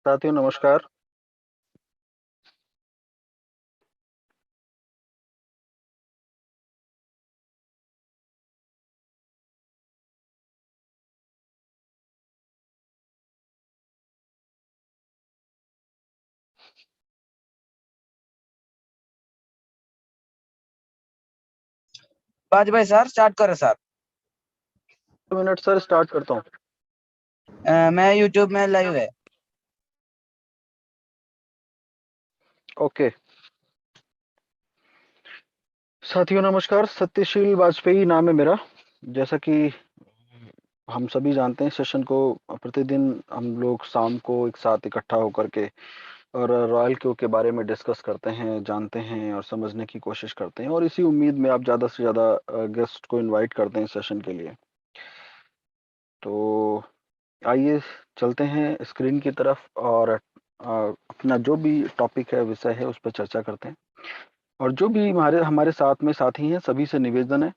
साथियों नमस्कार। 5 भाई सर स्टार्ट करो सर। 2 मिनट सर, स्टार्ट करता हूँ। मैं यूट्यूब में लाइव है। ओके साथियों नमस्कार। सत्यशील वाजपेयी नाम है मेरा। जैसा कि हम सभी जानते हैं, सेशन को प्रतिदिन हम लोग शाम को एक साथ इकट्ठा होकर के और रॉयल क्यू के बारे में डिस्कस करते हैं, जानते हैं और समझने की कोशिश करते हैं, और इसी उम्मीद में आप ज़्यादा से ज़्यादा गेस्ट को इनवाइट करते हैं सेशन के लिए। तो आइए चलते हैं स्क्रीन की तरफ और अपना जो भी टॉपिक है, विषय है, उस पर चर्चा करते हैं। और जो भी हमारे हमारे साथ में साथी हैं, सभी से निवेदन है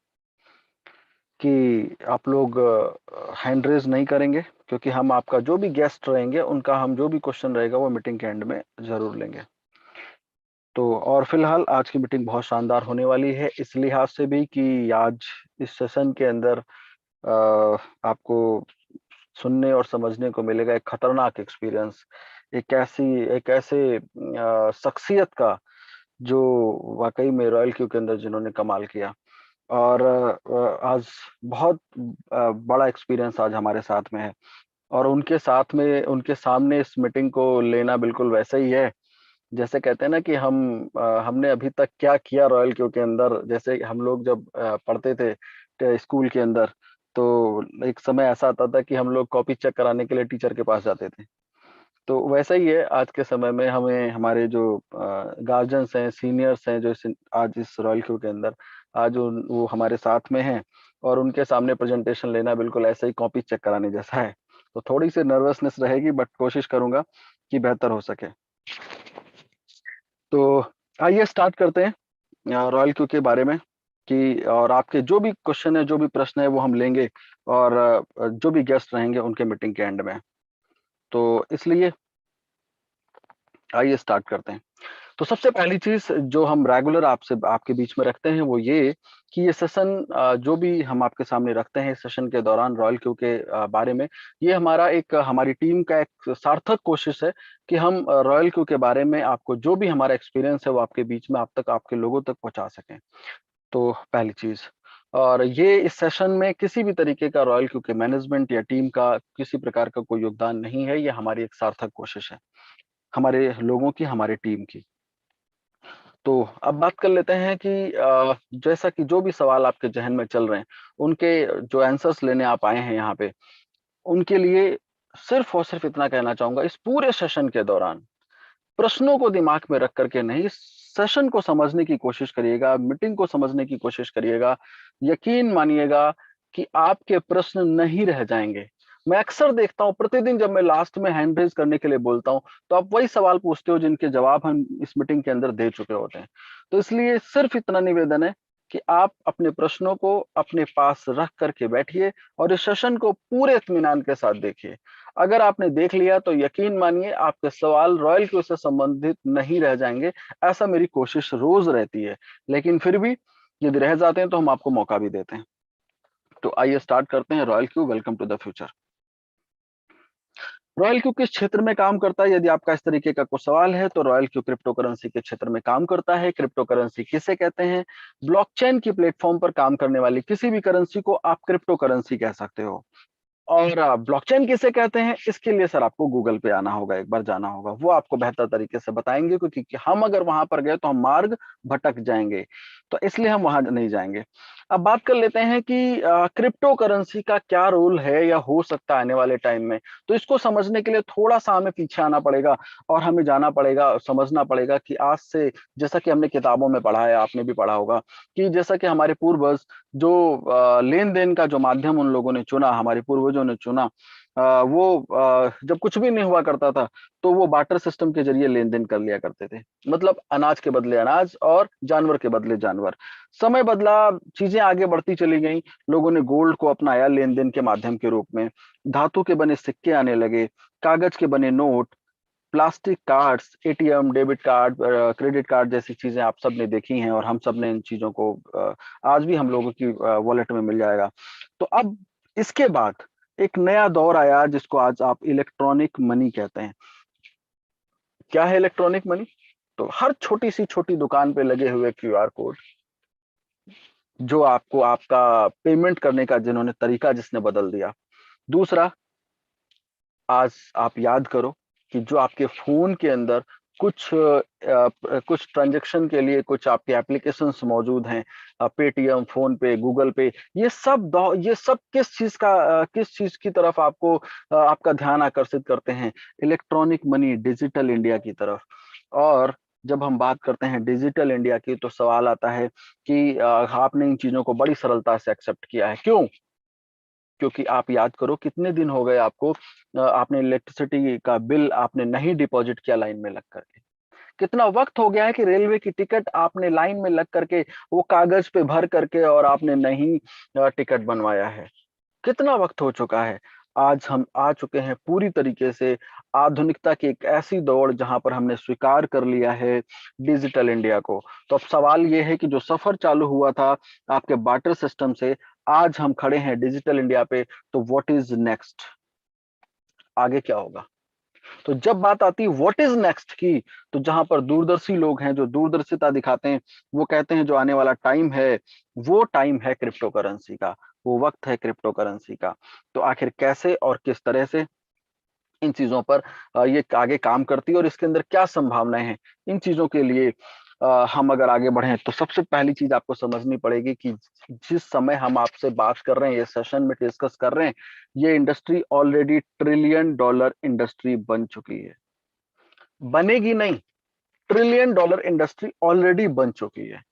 कि आप लोग हैंड रेज नहीं करेंगे, क्योंकि हम आपका जो भी गेस्ट रहेंगे उनका हम जो भी क्वेश्चन रहेगा वो मीटिंग के एंड में जरूर लेंगे। तो और फिलहाल आज की मीटिंग बहुत शानदार होने वाली है, इस लिहाज से भी कि आज इस सेशन के अंदर आपको सुनने और समझने को मिलेगा एक खतरनाक एक्सपीरियंस, एक ऐसे शख्सियत का जो वाकई में रॉयल क्यू के अंदर जिन्होंने कमाल किया। और आज बहुत बड़ा एक्सपीरियंस आज हमारे साथ में है, और उनके साथ में उनके सामने इस मीटिंग को लेना बिल्कुल वैसा ही है जैसे कहते हैं ना कि हमने अभी तक क्या किया रॉयल क्यू के अंदर। जैसे हम लोग जब पढ़ते थे स्कूल के अंदर, तो एक समय ऐसा आता था कि हम लोग कॉपी चेक कराने के लिए टीचर के पास जाते थे। तो वैसा ही है आज के समय में, हमें हमारे जो गार्जियंस हैं, सीनियर्स हैं, जो आज इस रॉयल क्यू के अंदर आज वो हमारे साथ में हैं, और उनके सामने प्रेजेंटेशन लेना बिल्कुल ऐसे ही कॉपी चेक कराने जैसा है। तो थोड़ी सी नर्वसनेस रहेगी, बट कोशिश करूंगा कि बेहतर हो सके। तो आइए स्टार्ट करते हैं रॉयल क्यू के बारे में कि, और आपके जो भी क्वेश्चन है, जो भी प्रश्न है, वो हम लेंगे, और जो भी गेस्ट रहेंगे उनके मीटिंग के एंड में। तो इसलिए आइए स्टार्ट करते हैं। तो सबसे पहली चीज जो हम रेगुलर आपसे आपके बीच में रखते हैं वो ये कि ये सेशन जो भी हम आपके सामने रखते हैं इस सेशन के दौरान रॉयल क्यू के बारे में, ये हमारी टीम का एक सार्थक कोशिश है कि हम रॉयल क्यू के बारे में आपको जो भी हमारा एक्सपीरियंस है वो आपके बीच में, आप तक, आपके लोगों तक पहुंचा सकें। तो पहली चीज, और ये इस सेशन में किसी भी तरीके का रॉयल क्यू के मैनेजमेंट या टीम का किसी प्रकार का कोई योगदान नहीं है, ये हमारी एक सार्थक कोशिश है, हमारे लोगों की, हमारे टीम की। तो अब बात कर लेते हैं कि जैसा कि जो भी सवाल आपके जहन में चल रहे हैं, उनके जो आंसर्स लेने आप आए हैं यहाँ पे, उनके लिए सिर्फ और सिर्फ इतना कहना चाहूंगा, इस पूरे सेशन के दौरान प्रश्नों को दिमाग में रख करके नहीं, सेशन को समझने की कोशिश करिएगा, मीटिंग को समझने की कोशिश करिएगा। यकीन मानिएगा कि आपके प्रश्न नहीं रह जाएंगे। मैं अक्सर देखता हूं, प्रतिदिन जब मैं लास्ट में हैंड रेज करने के लिए बोलता हूं, तो आप वही सवाल पूछते हो जिनके जवाब हम इस मीटिंग के अंदर दे चुके होते हैं। तो इसलिए सिर्फ इतना निवेदन है कि आप अपने प्रश्नों को अपने पास रख करके बैठिए और इस सेशन को पूरे इत्मीनान के साथ देखिए। अगर आपने देख लिया तो यकीन मानिए आपके सवाल रॉयल क्यू से संबंधित नहीं रह जाएंगे। ऐसा मेरी कोशिश रोज रहती है, लेकिन फिर भी यदि रह जाते हैं तो हम आपको मौका भी देते हैं। तो आइए स्टार्ट करते हैं। Royal Q, welcome to the future. Royal Q किस क्षेत्र में काम करता है? यदि आपका इस तरीके का कोई सवाल है तो रॉयल क्यू क्रिप्टो करेंसी के क्षेत्र में काम करता है। क्रिप्टो करेंसी किसे कहते हैं? ब्लॉकचेन की प्लेटफॉर्म पर काम करने वाली किसी भी करेंसी को आप क्रिप्टो करेंसी कह सकते हो। और ब्लॉकचेन किसे कहते हैं, इसके लिए सर आपको गूगल पे आना होगा, एक बार जाना होगा, वो आपको बेहतर तरीके से बताएंगे, क्योंकि हम अगर वहां पर गए तो हम मार्ग भटक जाएंगे, तो इसलिए हम वहां नहीं जाएंगे। अब बात कर लेते हैं कि क्रिप्टो करेंसी का क्या रोल है या हो सकता है आने वाले टाइम में। तो इसको समझने के लिए थोड़ा सा हमें पीछे आना पड़ेगा, और हमें जाना पड़ेगा, समझना पड़ेगा कि आज से, जैसा कि हमने किताबों में पढ़ा है, आपने भी पढ़ा होगा, कि जैसा कि हमारे पूर्वज जो लेन देन का जो माध्यम उन लोगों ने चुना, हमारे पूर्वजों ने चुना, वो जब कुछ भी नहीं हुआ करता था तो वो बार्टर सिस्टम के जरिए लेन देन कर लिया करते थे। मतलब अनाज के बदले अनाज और जानवर के बदले जानवर। समय बदला, चीजें आगे बढ़ती चली गई, लोगों ने गोल्ड को अपनाया लेन देन के माध्यम के रूप में, धातु के बने सिक्के आने लगे, कागज के बने note, plastic cards, ATM, debit card, credit card जैसी चीजें आप सब ने देखी हैं और हम सब ने इन चीजों को आज भी हम लोगों की वॉलेट में मिल जाएगा। तो अब इसके बाद एक नया दौर आया जिसको आज आप इलेक्ट्रॉनिक मनी कहते हैं। क्या है इलेक्ट्रॉनिक मनी? तो हर छोटी सी छोटी दुकान पे लगे हुए क्यूआर कोड, जो आपको आपका पेमेंट करने का जिन्होंने तरीका जिसने बदल दिया। दूसरा, आज आप याद करो कि जो आपके फोन के अंदर कुछ ट्रांजैक्शन के लिए कुछ आपके एप्लीकेशंस मौजूद हैं, पेटीएम, फोन पे, गूगल पे, ये सब किस चीज की तरफ आपको आपका ध्यान आकर्षित करते हैं? इलेक्ट्रॉनिक मनी, डिजिटल इंडिया की तरफ। और जब हम बात करते हैं डिजिटल इंडिया की तो सवाल आता है कि आपने इन चीजों को बड़ी सरलता से एक्सेप्ट किया है, क्यों? क्योंकि आप याद करो कितने दिन हो गए आपको, आपने इलेक्ट्रिसिटी का बिल आपने नहीं डिपॉजिट किया लाइन में लग करके। कितना वक्त हो गया है कि रेलवे की टिकट आपने लाइन में लग करके वो कागज पे भर करके और आपने नहीं टिकट बनवाया है। कितना वक्त हो चुका है। आज हम आ चुके हैं पूरी तरीके से आधुनिकता की एक ऐसी दौड़ जहां पर हमने स्वीकार कर लिया है डिजिटल इंडिया को। तो अब सवाल ये है कि जो सफर चालू हुआ था आपके बार्टर सिस्टम से, आज हम खड़े हैं डिजिटल इंडिया पे, तो व्हाट इज नेक्स्ट? आगे क्या होगा? तो जब बात आती है व्हाट इज नेक्स्ट की, तो जहां पर दूरदर्शी लोग हैं जो दूरदर्शिता दिखाते हैं, वो कहते हैं जो आने वाला टाइम है वो टाइम है क्रिप्टो करेंसी का, वो वक्त है क्रिप्टो करेंसी का। तो आखिर कैसे और किस तरह से इन चीजों पर ये आगे काम करती है और इसके अंदर क्या संभावनाएं हैं, इन चीजों के लिए हम अगर आगे बढ़े तो सबसे पहली चीज आपको समझनी पड़ेगी कि जिस समय हम आपसे बात कर रहे हैं, ये सेशन में डिस्कस कर रहे हैं, ये industry already trillion dollar industry बन चुकी है। बनेगी नहीं, ट्रिलियन डॉलर इंडस्ट्री ऑलरेडी बन चुकी है।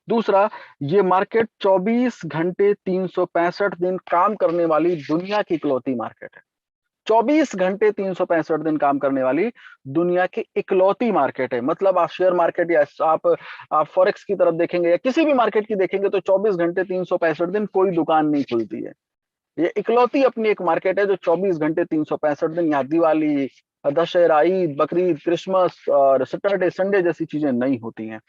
दूसरा, ये मार्केट 24 घंटे 365 दिन काम करने वाली दुनिया की इकलौती मार्केट है। 24 घंटे 365 दिन काम करने वाली दुनिया की इकलौती मार्केट है। मतलब आप शेयर मार्केट या आप फॉरेक्स की तरफ देखेंगे या किसी भी मार्केट की देखेंगे तो 24 घंटे 365 दिन कोई दुकान नहीं खुलती है। ये इकलौती अपनी एक मार्केट है जो 24 घंटे 365 दिन, यहाँ दिवाली, दशहरा, ईद, बकरीद, क्रिसमस और सैटरडे संडे जैसी चीजें नहीं होती हैं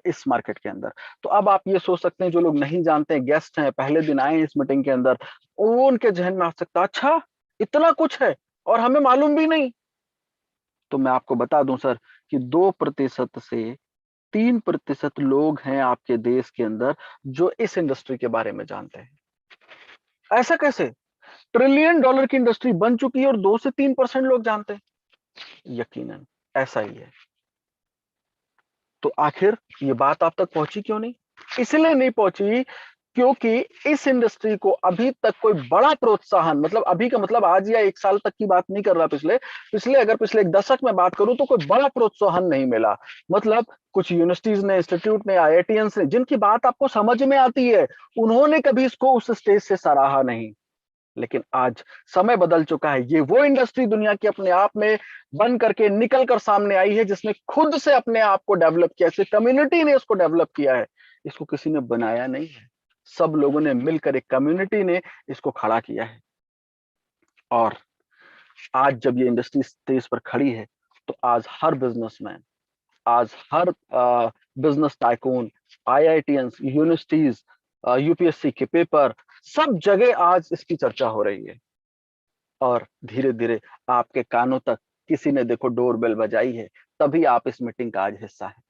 इस मार्केट के अंदर। तो अब आप ये सोच सकते हैं जो लोग नहीं जानते हैं, गेस्ट हैं, पहले दिन आए हैं इस मीटिंग के अंदर, वो उनके जहन में आ सकता है अच्छा इतना कुछ है और हमें मालूम भी नहीं। तो मैं आपको बता दूं सर कि 2% से 3% लोग हैं आपके देश के अंदर जो इस इंडस्ट्री के बारे में जानते हैं। ऐसा कैसे? ट्रिलियन डॉलर की इंडस्ट्री बन चुकी है और 2 से 3% लोग जानते हैं। यकीनन ऐसा ही है। तो आखिर ये बात आप तक पहुंची क्यों नहीं? इसलिए नहीं पहुंची क्योंकि इस इंडस्ट्री को अभी तक कोई बड़ा प्रोत्साहन, मतलब अभी का मतलब आज या 1 साल तक की बात नहीं कर रहा, पिछले पिछले अगर पिछले एक दशक में बात करूं तो कोई बड़ा प्रोत्साहन नहीं मिला। मतलब कुछ यूनिवर्सिटीज ने, इंस्टीट्यूट ने, आईआईटीएंस ने, जिनकी बात आपको समझ में आती है, उन्होंने कभी इसको उस स्टेज से सराहा नहीं। लेकिन आज समय बदल चुका है। ये वो इंडस्ट्री दुनिया की अपने आप में बन करके निकल कर सामने आई है जिसने खुद से अपने आप को डेवलप किया, इसे कम्युनिटी ने इसको डेवलप किया है। इसको किसी ने बनाया नहीं है, सब लोगों ने मिलकर, एक कम्युनिटी ने इसको खड़ा किया है। और आज जब ये इंडस्ट्री स्टेज पर खड़ी है तो आज हर बिजनेसमैन, आज हर business tycoon, IITians, universities, UPSC के पेपर, सब जगह आज इसकी चर्चा हो रही है। और धीरे धीरे आपके कानों तक किसी ने देखो डोरबेल बजाई है, तभी आप इस मीटिंग का आज हिस्सा है।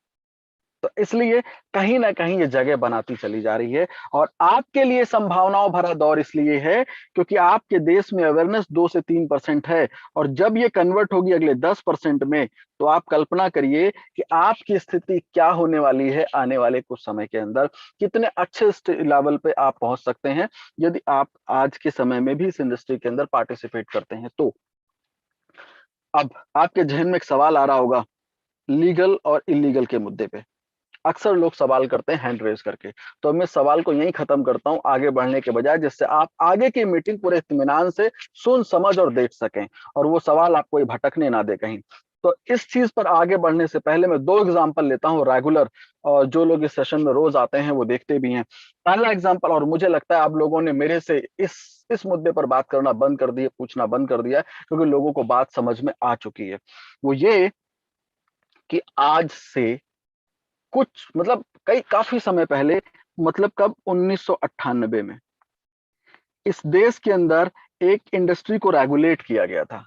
तो इसलिए कहीं ना कहीं ये जगह बनाती चली जा रही है। और आपके लिए संभावनाओं भरा दौर इसलिए है क्योंकि आपके देश में अवेयरनेस 2 से 3% है, और जब ये कन्वर्ट होगी अगले 10% में, तो आप कल्पना करिए कि आपकी स्थिति क्या होने वाली है आने वाले कुछ समय के अंदर, कितने अच्छे लेवल पे आप पहुंच सकते हैं यदि आप आज के समय में भी इस इंडस्ट्री के अंदर पार्टिसिपेट करते हैं। तो अब आपके जहन में एक सवाल आ रहा होगा लीगल और इलीगल के मुद्दे पे। अक्सर लोग सवाल करते हैं हैंड रेज करके, तो मैं सवाल को यहीं खत्म करता हूं आगे बढ़ने के बजाय, जिससे आप आगे की मीटिंग पूरे इत्मीनान से सुन समझ और देख सकें और वो सवाल आपको भटकने ना दे कहीं। तो इस चीज पर आगे बढ़ने से पहले मैं 2 एग्जांपल लेता हूं रेगुलर, और जो लोग इस सेशन में रोज आते हैं वो देखते भी हैं। पहला एग्जांपल, और मुझे लगता है आप लोगों ने मेरे से इस मुद्दे पर बात करना बंद कर दिया, पूछना बंद कर दिया, क्योंकि लोगों को बात समझ में आ चुकी है। वो ये कि आज से कुछ मतलब कई काफी समय पहले, मतलब कब, 1998 में इस देश के अंदर एक इंडस्ट्री को रेगुलेट किया गया था।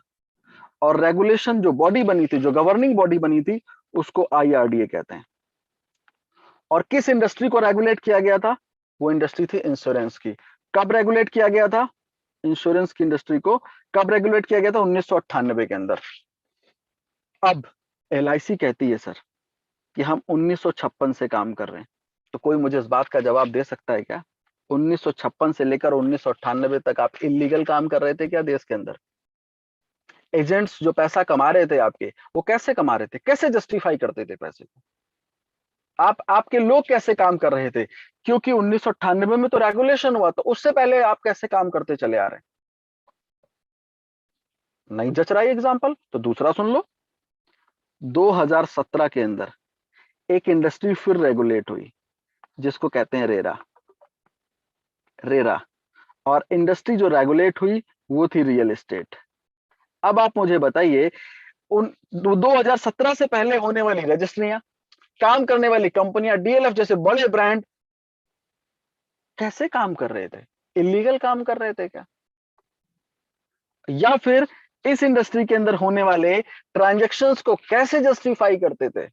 और रेगुलेशन जो बॉडी बनी थी, जो गवर्निंग बॉडी बनी थी, उसको आईआरडीए कहते हैं। और किस इंडस्ट्री को रेगुलेट किया गया था? वो इंडस्ट्री थी इंश्योरेंस की। कब रेगुलेट किया गया था इंश्योरेंस की इंडस्ट्री को? कब रेगुलेट किया गया था? 1998 के अंदर। अब एलआईसी कहती है सर कि हम 1956 से काम कर रहे हैं। तो कोई मुझे इस बात का जवाब दे सकता है क्या? 1956 से लेकर 1998 तक आप इलीगल काम कर रहे थे क्या देश के अंदर? एजेंट्स जो पैसा कमा रहे थे आपके, वो कैसे कमा रहे थे? कैसे जस्टिफाई करते थे पैसे को? आपके लोग कैसे काम कर रहे थे? क्योंकि 1998 में तो रेगुलेशन हुआ, तो उससे पहले आप कैसे काम करते चले आ रहे हैं? नहीं जच रहा है एग्जाम्पल? तो दूसरा सुन लो। 2017 के अंदर एक इंडस्ट्री फिर रेगुलेट हुई, जिसको कहते हैं रेरा। रेरा और इंडस्ट्री जो रेगुलेट हुई वो थी रियल एस्टेट। अब आप मुझे बताइए, उन 2017 से पहले होने वाली रजिस्ट्रियां, काम करने वाली कंपनियां, डीएलएफ जैसे बड़े ब्रांड कैसे काम कर रहे थे? इलीगल काम कर रहे थे क्या? या फिर इस इंडस्ट्री के अंदर होने वाले ट्रांजैक्शंस को कैसे जस्टिफाई करते थे?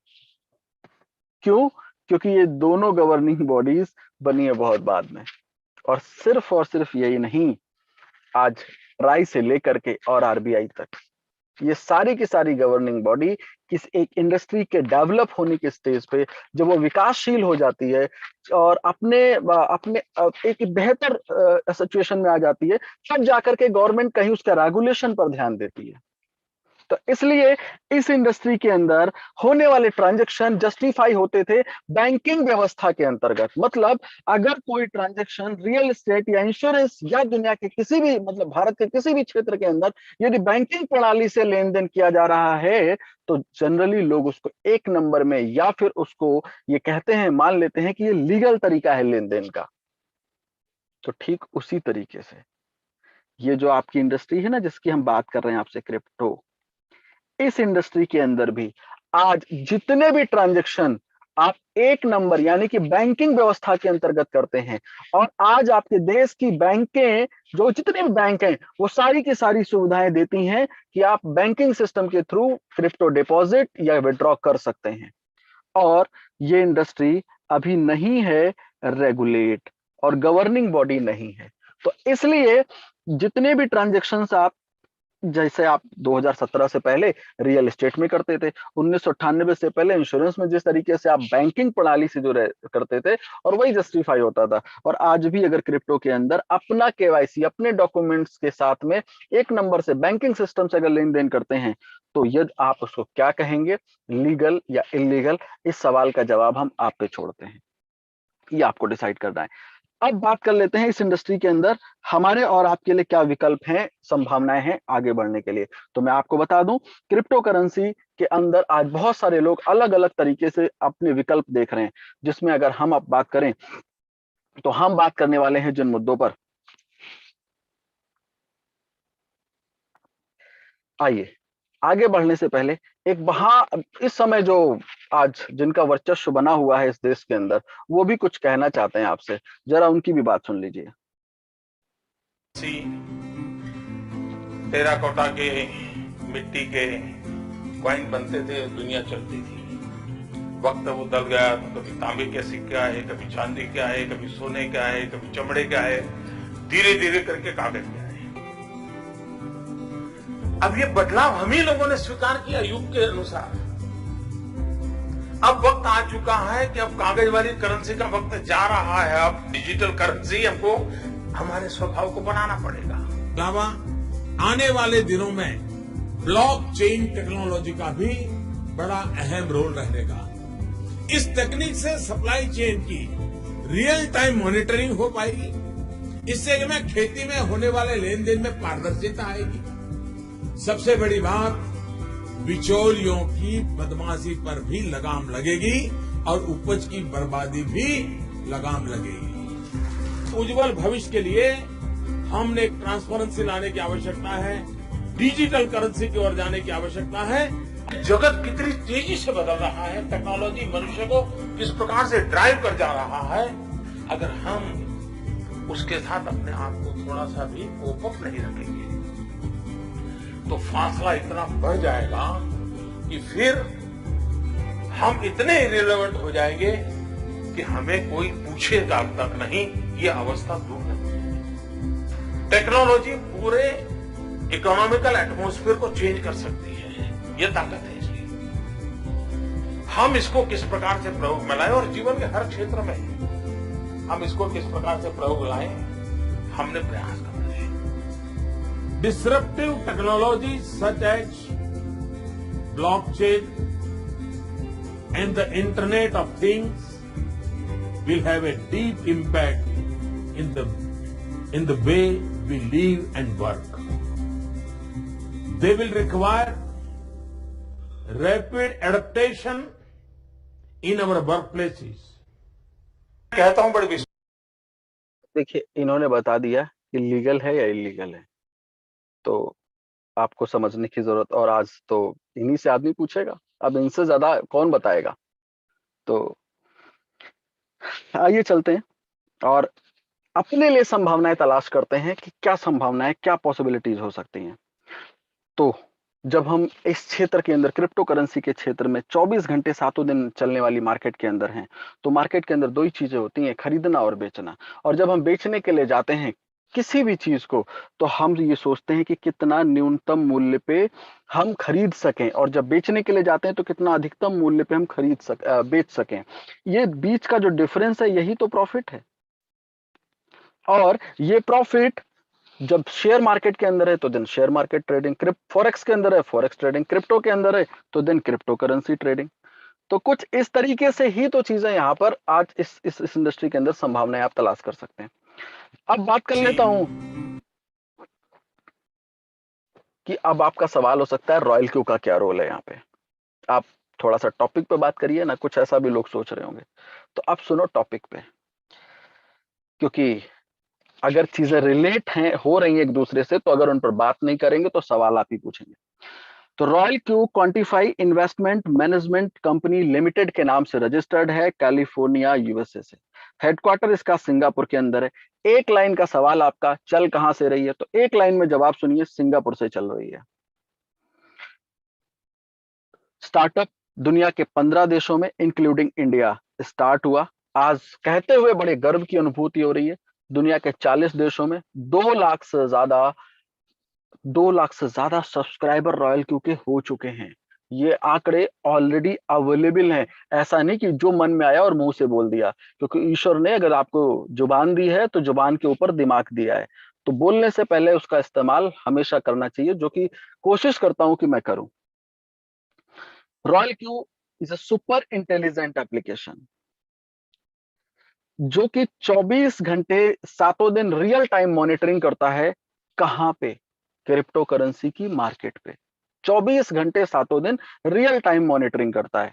क्यों? क्योंकि ये दोनों गवर्निंग बॉडीज बनी है बहुत बाद में। और सिर्फ यही नहीं, आज ट्राई से लेकर के और आरबीआई तक, ये सारी की सारी गवर्निंग बॉडी किस एक इंडस्ट्री के डेवलप होने के स्टेज पे, जब वो विकासशील हो जाती है और अपने अपने एक बेहतर सिचुएशन में आ जाती है, तब जाकर के गवर्नमेंट कहीं उसका रेगुलेशन पर ध्यान देती है। तो इसलिए इस इंडस्ट्री के अंदर होने वाले ट्रांजैक्शन जस्टिफाई होते थे बैंकिंग व्यवस्था के अंतर्गत। मतलब अगर कोई ट्रांजैक्शन रियल एस्टेट या इंश्योरेंस या दुनिया के किसी भी, मतलब भारत के किसी भी क्षेत्र के अंदर यदि बैंकिंग प्रणाली से लेन देन किया जा रहा है, तो जनरली लोग उसको एक नंबर में, या फिर उसको ये कहते हैं, मान लेते हैं कि ये लीगल तरीका है लेन देन का। तो ठीक उसी तरीके से ये जो आपकी इंडस्ट्री है ना, जिसकी हम बात कर रहे हैं आपसे, क्रिप्टो, इस इंडस्ट्री के अंदर भी आज जितने भी ट्रांजैक्शन आप एक नंबर यानी कि बैंकिंग व्यवस्था के अंतर्गत करते हैं, और आज आपके देश की बैंकें, जो जितने भी बैंक हैं, वो सारी की सारी सुविधाएं देती हैं कि आप बैंकिंग सिस्टम के थ्रू क्रिप्टो डिपॉजिट या विड्रॉ कर सकते हैं। और ये इंडस्ट्री अभी नहीं है रेगुलेट, और गवर्निंग बॉडी नहीं है। तो इसलिए जितने भी ट्रांजैक्शंस आप, जैसे आप 2017 से पहले रियल एस्टेट में करते थे, 1998 से पहले इंश्योरेंस में जिस तरीके से आप बैंकिंग प्रणाली से जो करते थे, और वही जस्टिफाई होता था। और आज भी अगर क्रिप्टो के अंदर अपना केवाईसी, अपने डॉक्यूमेंट्स के साथ में एक नंबर से बैंकिंग सिस्टम से अगर लेन देन करते हैं, तो यदि आप उसको क्या कहेंगे, लीगल या इलीगल? इस सवाल का जवाब हम आप पे छोड़ते हैं, ये आपको डिसाइड करना है। अब बात कर लेते हैं इस इंडस्ट्री के अंदर हमारे और आपके लिए क्या विकल्प हैं, संभावनाएं हैं आगे बढ़ने के लिए। तो मैं आपको बता दूं, क्रिप्टो करेंसी के अंदर आज बहुत सारे लोग अलग अलग तरीके से अपने विकल्प देख रहे हैं, जिसमें अगर हम अब बात करें, तो हम बात करने वाले हैं जिन मुद्दों पर, आइए आगे बढ़ने से पहले इस समय जो आज जिनका वर्चस्व बना हुआ है इस देश के अंदर, वो भी कुछ कहना चाहते हैं आपसे, जरा उनकी भी बात सुन लीजिए। टेराकोटा के, मिट्टी के कॉइन बनते थे, दुनिया चलती थी। वक्त वो बदल गया, तो कभी तांबे के सिक्के आए, कभी चांदी के आए, कभी सोने के आए, कभी चमड़े के आए, धीरे धीरे करके कागज के आए। अब ये बदलाव हम ही लोगों ने स्वीकार किया युग के अनुसार। अब वक्त आ चुका है कि अब कागज वाली करेंसी का वक्त जा रहा है। अब डिजिटल करेंसी हमको हमारे स्वभाव को बनाना पड़ेगा। अलावा आने वाले दिनों में ब्लॉकचेन टेक्नोलॉजी का भी बड़ा अहम रोल रहेगा। इस तकनीक से सप्लाई चेन की रियल टाइम मॉनिटरिंग हो पाएगी। इससे में खेती में होने वाले लेन देन में पारदर्शिता आएगी। सबसे बड़ी बात, बिचौलियों की बदमाशी पर भी लगाम लगेगी और उपज की बर्बादी भी लगाम लगेगी। उज्जवल भविष्य के लिए हमने एक ट्रांसपेरेंसी लाने की आवश्यकता है, डिजिटल करेंसी की ओर जाने की आवश्यकता है। जगत कितनी तेजी से बदल रहा है, टेक्नोलॉजी मनुष्य को किस प्रकार से ड्राइव कर जा रहा है, अगर हम उसके साथ अपने आप को थोड़ा सा भी कोप अप नहीं रखेंगे तो फासला इतना बढ़ जाएगा कि फिर हम इतने इरेलेवेंट हो जाएंगे कि हमें कोई पूछेगा तक नहीं। ये अवस्था दूर नहीं। टेक्नोलॉजी पूरे इकोनॉमिकल एटमॉस्फेयर को चेंज कर सकती है, ये ताकत है इसकी। हम इसको किस प्रकार से प्रयोग में लाएं और जीवन के हर क्षेत्र में हम इसको किस प्रकार से प्रयोग लाएं, हमने प्रयास करना है। Disruptive technology such as blockchain and the internet of things will have a deep impact in the way we live and work. They will require rapid adaptation in our workplaces. कहता हूं बड़े देखिए, इन्होंने बता दिया कि लीगल है या इलीगल है, तो आपको समझने की जरूरत, और आज तो इन्हीं से आदमी पूछेगा, अब इनसे ज्यादा कौन बताएगा। तो आइए चलते हैं और अपने लिए संभावनाएं तलाश करते हैं कि क्या संभावनाएं, क्या पॉसिबिलिटीज हो सकती हैं। तो जब हम इस क्षेत्र के अंदर, क्रिप्टो करेंसी के क्षेत्र में 24 घंटे 7 दिन चलने वाली मार्केट के अंदर हैं, तो मार्केट के अंदर दो ही चीजें होती हैं, खरीदना और बेचना। और जब हम बेचने के लिए जाते हैं किसी भी चीज को, तो हम ये सोचते हैं कि कितना न्यूनतम मूल्य पे हम खरीद सकें, और जब बेचने के लिए जाते हैं तो कितना अधिकतम मूल्य पे हम बेच सकें। ये बीच का जो डिफरेंस है, यही तो प्रॉफिट है। और ये प्रॉफिट जब शेयर मार्केट के अंदर है तो then share market trading, forex के अंदर है फॉरेक्स ट्रेडिंग, क्रिप्टो के अंदर है तो देन क्रिप्टो करेंसी ट्रेडिंग। तो कुछ इस तरीके से ही तो चीजें यहाँ पर आज इस इंडस्ट्री के अंदर संभावनाएं आप तलाश कर सकते हैं। अब बात कर लेता हूं कि अब आपका सवाल हो सकता है रॉयल क्यू का क्या रोल है यहाँ पे। आप थोड़ा सा टॉपिक पे बात करिए ना, कुछ ऐसा भी लोग सोच रहे होंगे, तो आप सुनो टॉपिक पे, क्योंकि अगर चीजें रिलेट हैं, हो रही हैं एक दूसरे से, तो अगर उन पर बात नहीं करेंगे तो सवाल आप ही पूछेंगे। तो royal Q quantify investment management company limited के नाम से रजिस्टर्ड है, कैलिफोर्निया यूएसए से। हेडक्वार्टर इसका सिंगापुर के अंदर है। एक लाइन का सवाल आपका, चल कहां से रही है, तो एक लाइन में जवाब सुनिए, सिंगापुर से चल रही है। स्टार्टअप दुनिया के 15 देशों में इंक्लूडिंग इंडिया स्टार्ट हुआ। आज कहते हुए बड़े गर्व की अनुभूति हो रही है, दुनिया के 40 देशों में 2 लाख से ज्यादा सब्सक्राइबर रॉयल क्यू के हो चुके हैं। ये आंकड़े ऑलरेडी अवेलेबल हैं। ऐसा नहीं कि जो मन में आया और मुंह से बोल दिया, क्योंकि ईश्वर ने अगर आपको जुबान दी है तो जुबान के ऊपर दिमाग दिया है, तो बोलने से पहले उसका इस्तेमाल हमेशा करना चाहिए, जो कि कोशिश करता हूं कि मैं करूं। Royal Q is a super intelligent application जो कि 24 घंटे 7 दिन रियल टाइम मॉनिटरिंग करता है। कहां पे? क्रिप्टो करेंसी की मार्केट पे 24 घंटे 7 दिन रियल टाइम मॉनिटरिंग करता है।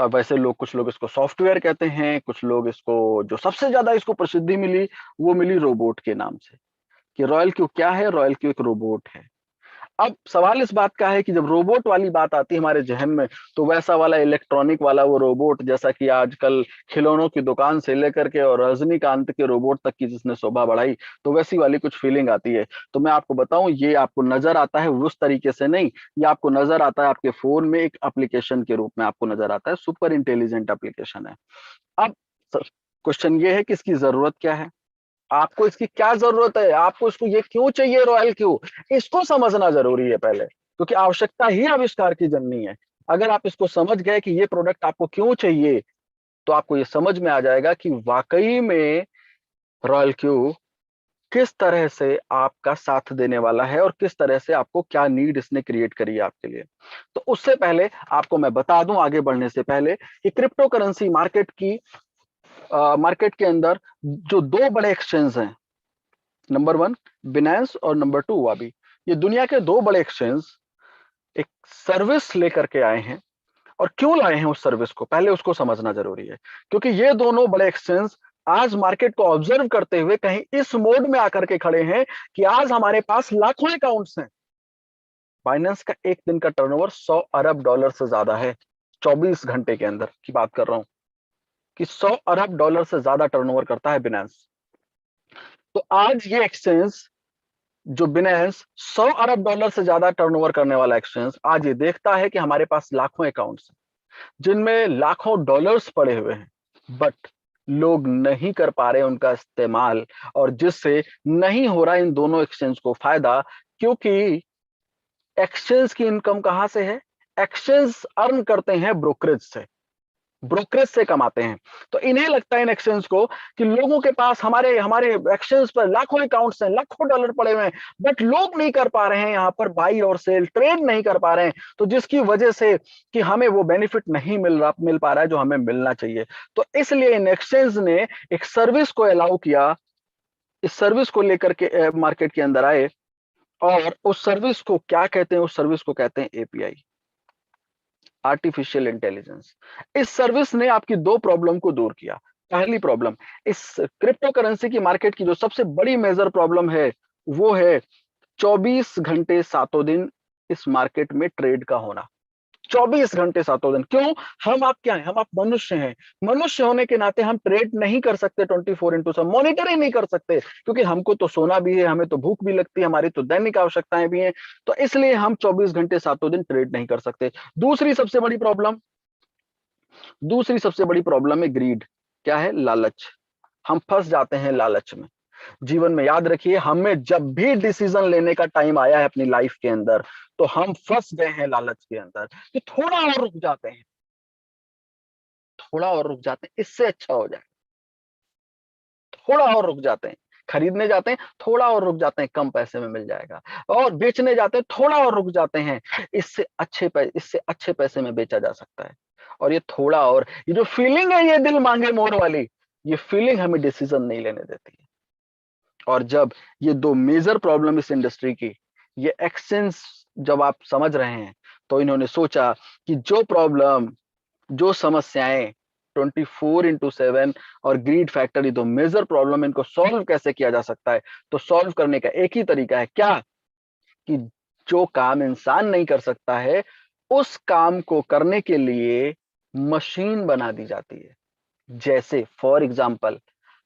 वैसे कुछ लोग इसको सॉफ्टवेयर कहते हैं, कुछ लोग इसको, जो सबसे ज्यादा इसको प्रसिद्धि मिली वो मिली रोबोट के नाम से, कि रॉयल क्यू क्या है? रॉयल क्यू एक रोबोट है। अब सवाल इस बात का है कि जब रोबोट वाली बात आती है हमारे जहन में, तो वैसा वाला इलेक्ट्रॉनिक वाला वो रोबोट, जैसा कि आजकल खिलौनों की दुकान से लेकर के और रजनीकांत के रोबोट तक की जिसने शोभा बढ़ाई, तो वैसी वाली कुछ फीलिंग आती है। तो मैं आपको बताऊं, ये आपको नजर आता है उस तरीके से नहीं, ये आपको नजर आता है आपके फोन में एक एप्लीकेशन के रूप में आपको नजर आता है, सुपर इंटेलिजेंट एप्लीकेशन है। अब क्वेश्चन ये है कि इसकी जरूरत क्या है, आपको इसकी क्या जरूरत है, आपको इसको ये क्यों चाहिए रॉयल क्यू, इसको समझना जरूरी है पहले, क्योंकि आवश्यकता ही आविष्कार की जननी है। अगर आप इसको समझ गए कि ये प्रोडक्ट आपको क्यों चाहिए, तो आपको ये समझ में आ जाएगा कि वाकई में रॉयल क्यू किस तरह से आपका साथ देने वाला है और किस तरह से आपको क्या नीड इसने क्रिएट करी है आपके लिए। तो उससे पहले आपको मैं बता दूं, आगे बढ़ने से पहले, कि क्रिप्टो करेंसी मार्केट के अंदर जो 2 बड़े एक्सचेंज हैं, नंबर 1 बिनेंस और नंबर 2 वाबी, ये दुनिया के 2 बड़े एक्सचेंज एक सर्विस लेकर के आए हैं, और क्यों लाए हैं उस सर्विस को, पहले उसको समझना जरूरी है। क्योंकि ये दोनों बड़े एक्सचेंज आज मार्केट को ऑब्जर्व करते हुए कहीं इस मोड में आकर के खड़े हैं कि आज हमारे पास लाखों अकाउंट्स हैं। बाइनेंस का एक दिन का टर्नओवर 100 अरब डॉलर से ज्यादा है, 24 घंटे के अंदर की बात कर रहा हूं कि 100 अरब डॉलर से ज्यादा टर्नओवर करता है बिनेंस। तो आज ये एक्सचेंज जो बिनेंस 100 अरब डॉलर से ज्यादा टर्नओवर करने वाला एक्सचेंज आज ये देखता है कि हमारे पास लाखों अकाउंट्स हैं जिनमें लाखों डॉलर्स पड़े हुए हैं, बट लोग नहीं कर पा रहे उनका इस्तेमाल, और जिससे नहीं हो रहा इन दोनों एक्सचेंज को फायदा। क्योंकि एक्सचेंज की इनकम कहां से है? एक्सचेंज अर्न करते हैं ब्रोकरेज से, ब्रोकरेज से कमाते हैं। तो इन्हें लगता है इन एक्सचेंज को कि लोगों के पास हमारे हमारे एक्सचेंज पर लाखों अकाउंट्स हैं, लाखों डॉलर पड़े हुए हैं, बट लोग नहीं कर पा रहे हैं यहाँ पर बाई और सेल, ट्रेड नहीं कर पा रहे हैं, तो जिसकी वजह से कि हमें वो बेनिफिट नहीं मिल पा रहा है जो हमें मिलना चाहिए। तो इसलिए इन एक्सचेंज ने एक सर्विस को अलाउ किया, इस सर्विस को लेकर के मार्केट के अंदर आए, और उस सर्विस को क्या कहते हैं? उस सर्विस को कहते हैं एपीआई, आर्टिफिशियल इंटेलिजेंस। इस सर्विस ने आपकी दो प्रॉब्लम को दूर किया। पहली प्रॉब्लम, इस क्रिप्टो करेंसी की मार्केट की जो सबसे बड़ी मेजर प्रॉब्लम है वो है 24 घंटे सातों दिन इस मार्केट में ट्रेड का होना। 24 घंटे सातों दिन। क्यों? हम आप क्या हैं? हम आप मनुष्य हैं। मनुष्य होने के नाते हम ट्रेड नहीं कर सकते 24/7, मॉनिटर ही नहीं कर सकते, क्योंकि हमको तो सोना भी है, हमें तो भूख भी लगती है, हमारी तो दैनिक आवश्यकताएं भी हैं। तो इसलिए हम 24 घंटे सातों दिन ट्रेड नहीं कर सकते। दूसरी सबसे बड़ी प्रॉब्लम है ग्रीड। क्या है? लालच। हम फंस जाते हैं लालच में। जीवन में याद रखिए, हमें जब भी डिसीजन लेने का टाइम आया है अपनी लाइफ के अंदर, तो हम फंस गए हैं लालच के अंदर कि थोड़ा और रुक जाते हैं, थोड़ा और रुक जाते हैं, इससे अच्छा हो जाए, थोड़ा और रुक जाते हैं। खरीदने जाते हैं, थोड़ा और रुक जाते हैं, कम पैसे में मिल जाएगा। और बेचने जाते हैं, थोड़ा और रुक जाते हैं, इससे अच्छे पैसे में बेचा जा सकता है। और ये थोड़ा और, ये जो फीलिंग है, ये दिल मांगे मोर वाली, ये फीलिंग हमें डिसीजन नहीं लेने देती है। और जब ये दो मेजर प्रॉब्लम इस इंडस्ट्री की, ये एक्सचेंज जब आप समझ रहे हैं, तो इन्होंने सोचा कि जो प्रॉब्लम, जो समस्याएं 24/7 और ग्रीड फैक्टर, ये दो मेजर प्रॉब्लम, इनको सॉल्व कैसे किया जा सकता है? तो सॉल्व करने का एक ही तरीका है, क्या? कि जो काम इंसान नहीं कर सकता है, उस काम को करने के लिए मशीन बना दी जाती है। जैसे फॉर एग्जाम्पल,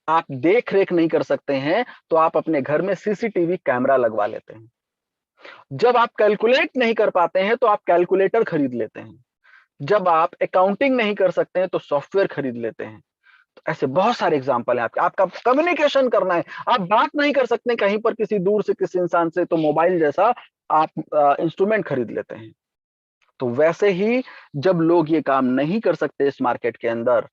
आप देख रेख नहीं कर सकते हैं, तो आप अपने घर में सीसीटीवी कैमरा लगवा लेते हैं। जब आप कैलकुलेट नहीं कर पाते हैं, तो आप कैलकुलेटर खरीद लेते हैं। जब आप अकाउंटिंग नहीं कर सकते हैं, तो सॉफ्टवेयर खरीद लेते हैं। तो ऐसे बहुत सारे एग्जाम्पल हैं आपके। आपका कम्युनिकेशन करना है, आप बात नहीं कर सकते कहीं पर किसी दूर से किसी इंसान से, तो मोबाइल जैसा आप इंस्ट्रूमेंट खरीद लेते हैं। तो वैसे ही जब लोग ये काम नहीं कर सकते इस मार्केट के अंदर,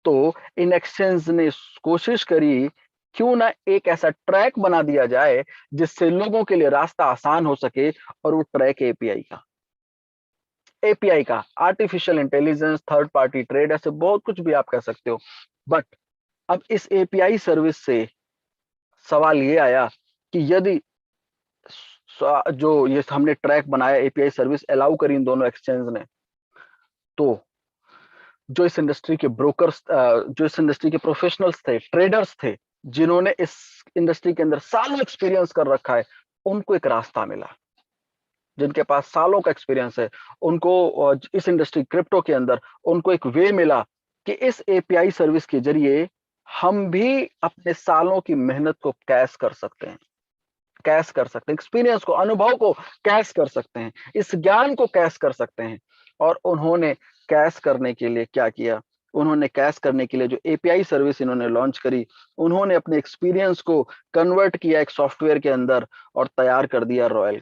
तो इन एक्सचेंज ने कोशिश करी, क्यों ना एक ऐसा ट्रैक बना दिया जाए जिससे लोगों के लिए रास्ता आसान हो सके, और वो ट्रैक एपीआई का artificial intelligence, third party trade, ऐसे बहुत कुछ भी आप कह सकते हो। बट अब इस एपीआई सर्विस से सवाल ये आया कि यदि जो ये हमने ट्रैक बनाया, एपीआई सर्विस अलाउ करी इन दोनों एक्सचेंज ने, तो जो इस इंडस्ट्री के ब्रोकर्स, जो इस इंडस्ट्री के प्रोफेशनल्स थे, ट्रेडर्स थे, जिन्होंने इस इंडस्ट्री के अंदर सालों एक्सपीरियंस कर रखा है, उनको एक रास्ता मिला। जिनके पास सालों का एक्सपीरियंस है, उनको इस इंडस्ट्री क्रिप्टो के अंदर उनको एक वे मिला कि इस एपीआई सर्विस के जरिए हम भी अपने सालों की मेहनत को कैश कर सकते हैं, एक्सपीरियंस को, अनुभव को कैश कर सकते हैं, इस ज्ञान को कैश कर सकते हैं। और उन्होंने कैश करने के लिए क्या किया? उन्होंने कैश करने के लिए जो एपीआई सर्विस इन्होंने लॉन्च करी, उन्होंने अपने एक्सपीरियंस को कन्वर्ट किया एक सॉफ्टवेयर के अंदर, और तैयार कर दिया रॉयल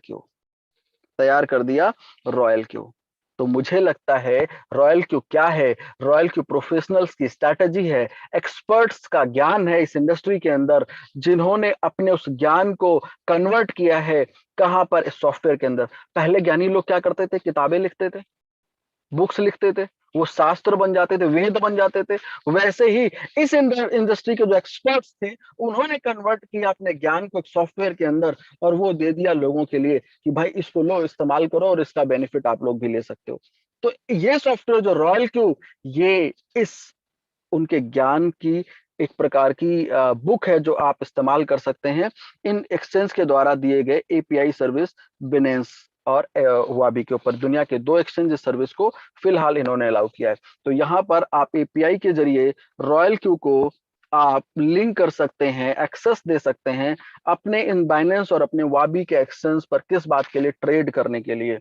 क्यू। तो मुझे लगता है रॉयल क्यू क्या है? रॉयल क्यू प्रोफेशनल्स की स्ट्रैटेजी है, एक्सपर्ट्स का ज्ञान है इस इंडस्ट्री के अंदर, जिन्होंने अपने उस ज्ञान को कन्वर्ट किया है कहां पर? इस सॉफ्टवेयर के अंदर। पहले ज्ञानी लोग क्या करते थे? किताबें लिखते थे, बुक्स लिखते थे, वो शास्त्र बन जाते थे, वेद बन जाते थे। वैसे ही इस इंडस्ट्री के जो एक्सपर्ट्स थे उन्होंने कन्वर्ट किया अपने ज्ञान को एक सॉफ्टवेयर के अंदर और वो दे दिया लोगों के लिए कि भाई इसको लो, इस्तेमाल करो और इसका बेनिफिट आप लोग भी ले सकते हो। तो ये सॉफ्टवेयर जो रॉयल क्यू, ये इस उनके ज्ञान की एक प्रकार की बुक है जो आप इस्तेमाल कर सकते हैं इन एक्सचेंज के द्वारा दिए गए एपीआई सर्विस बिनेंस और हुआबी के ऊपर। दुनिया के 2 एक्सचेंज सर्विस को फिलहाल इन्होंने अलाउ किया है। तो यहाँ पर आप एपीआई के जरिए रॉयल क्यू को आप लिंक कर सकते हैं, एक्सेस दे सकते हैं अपने इन बाइनेंस और अपने वाबी के एक्सचेंज पर किस बात के लिए, ट्रेड करने के लिए।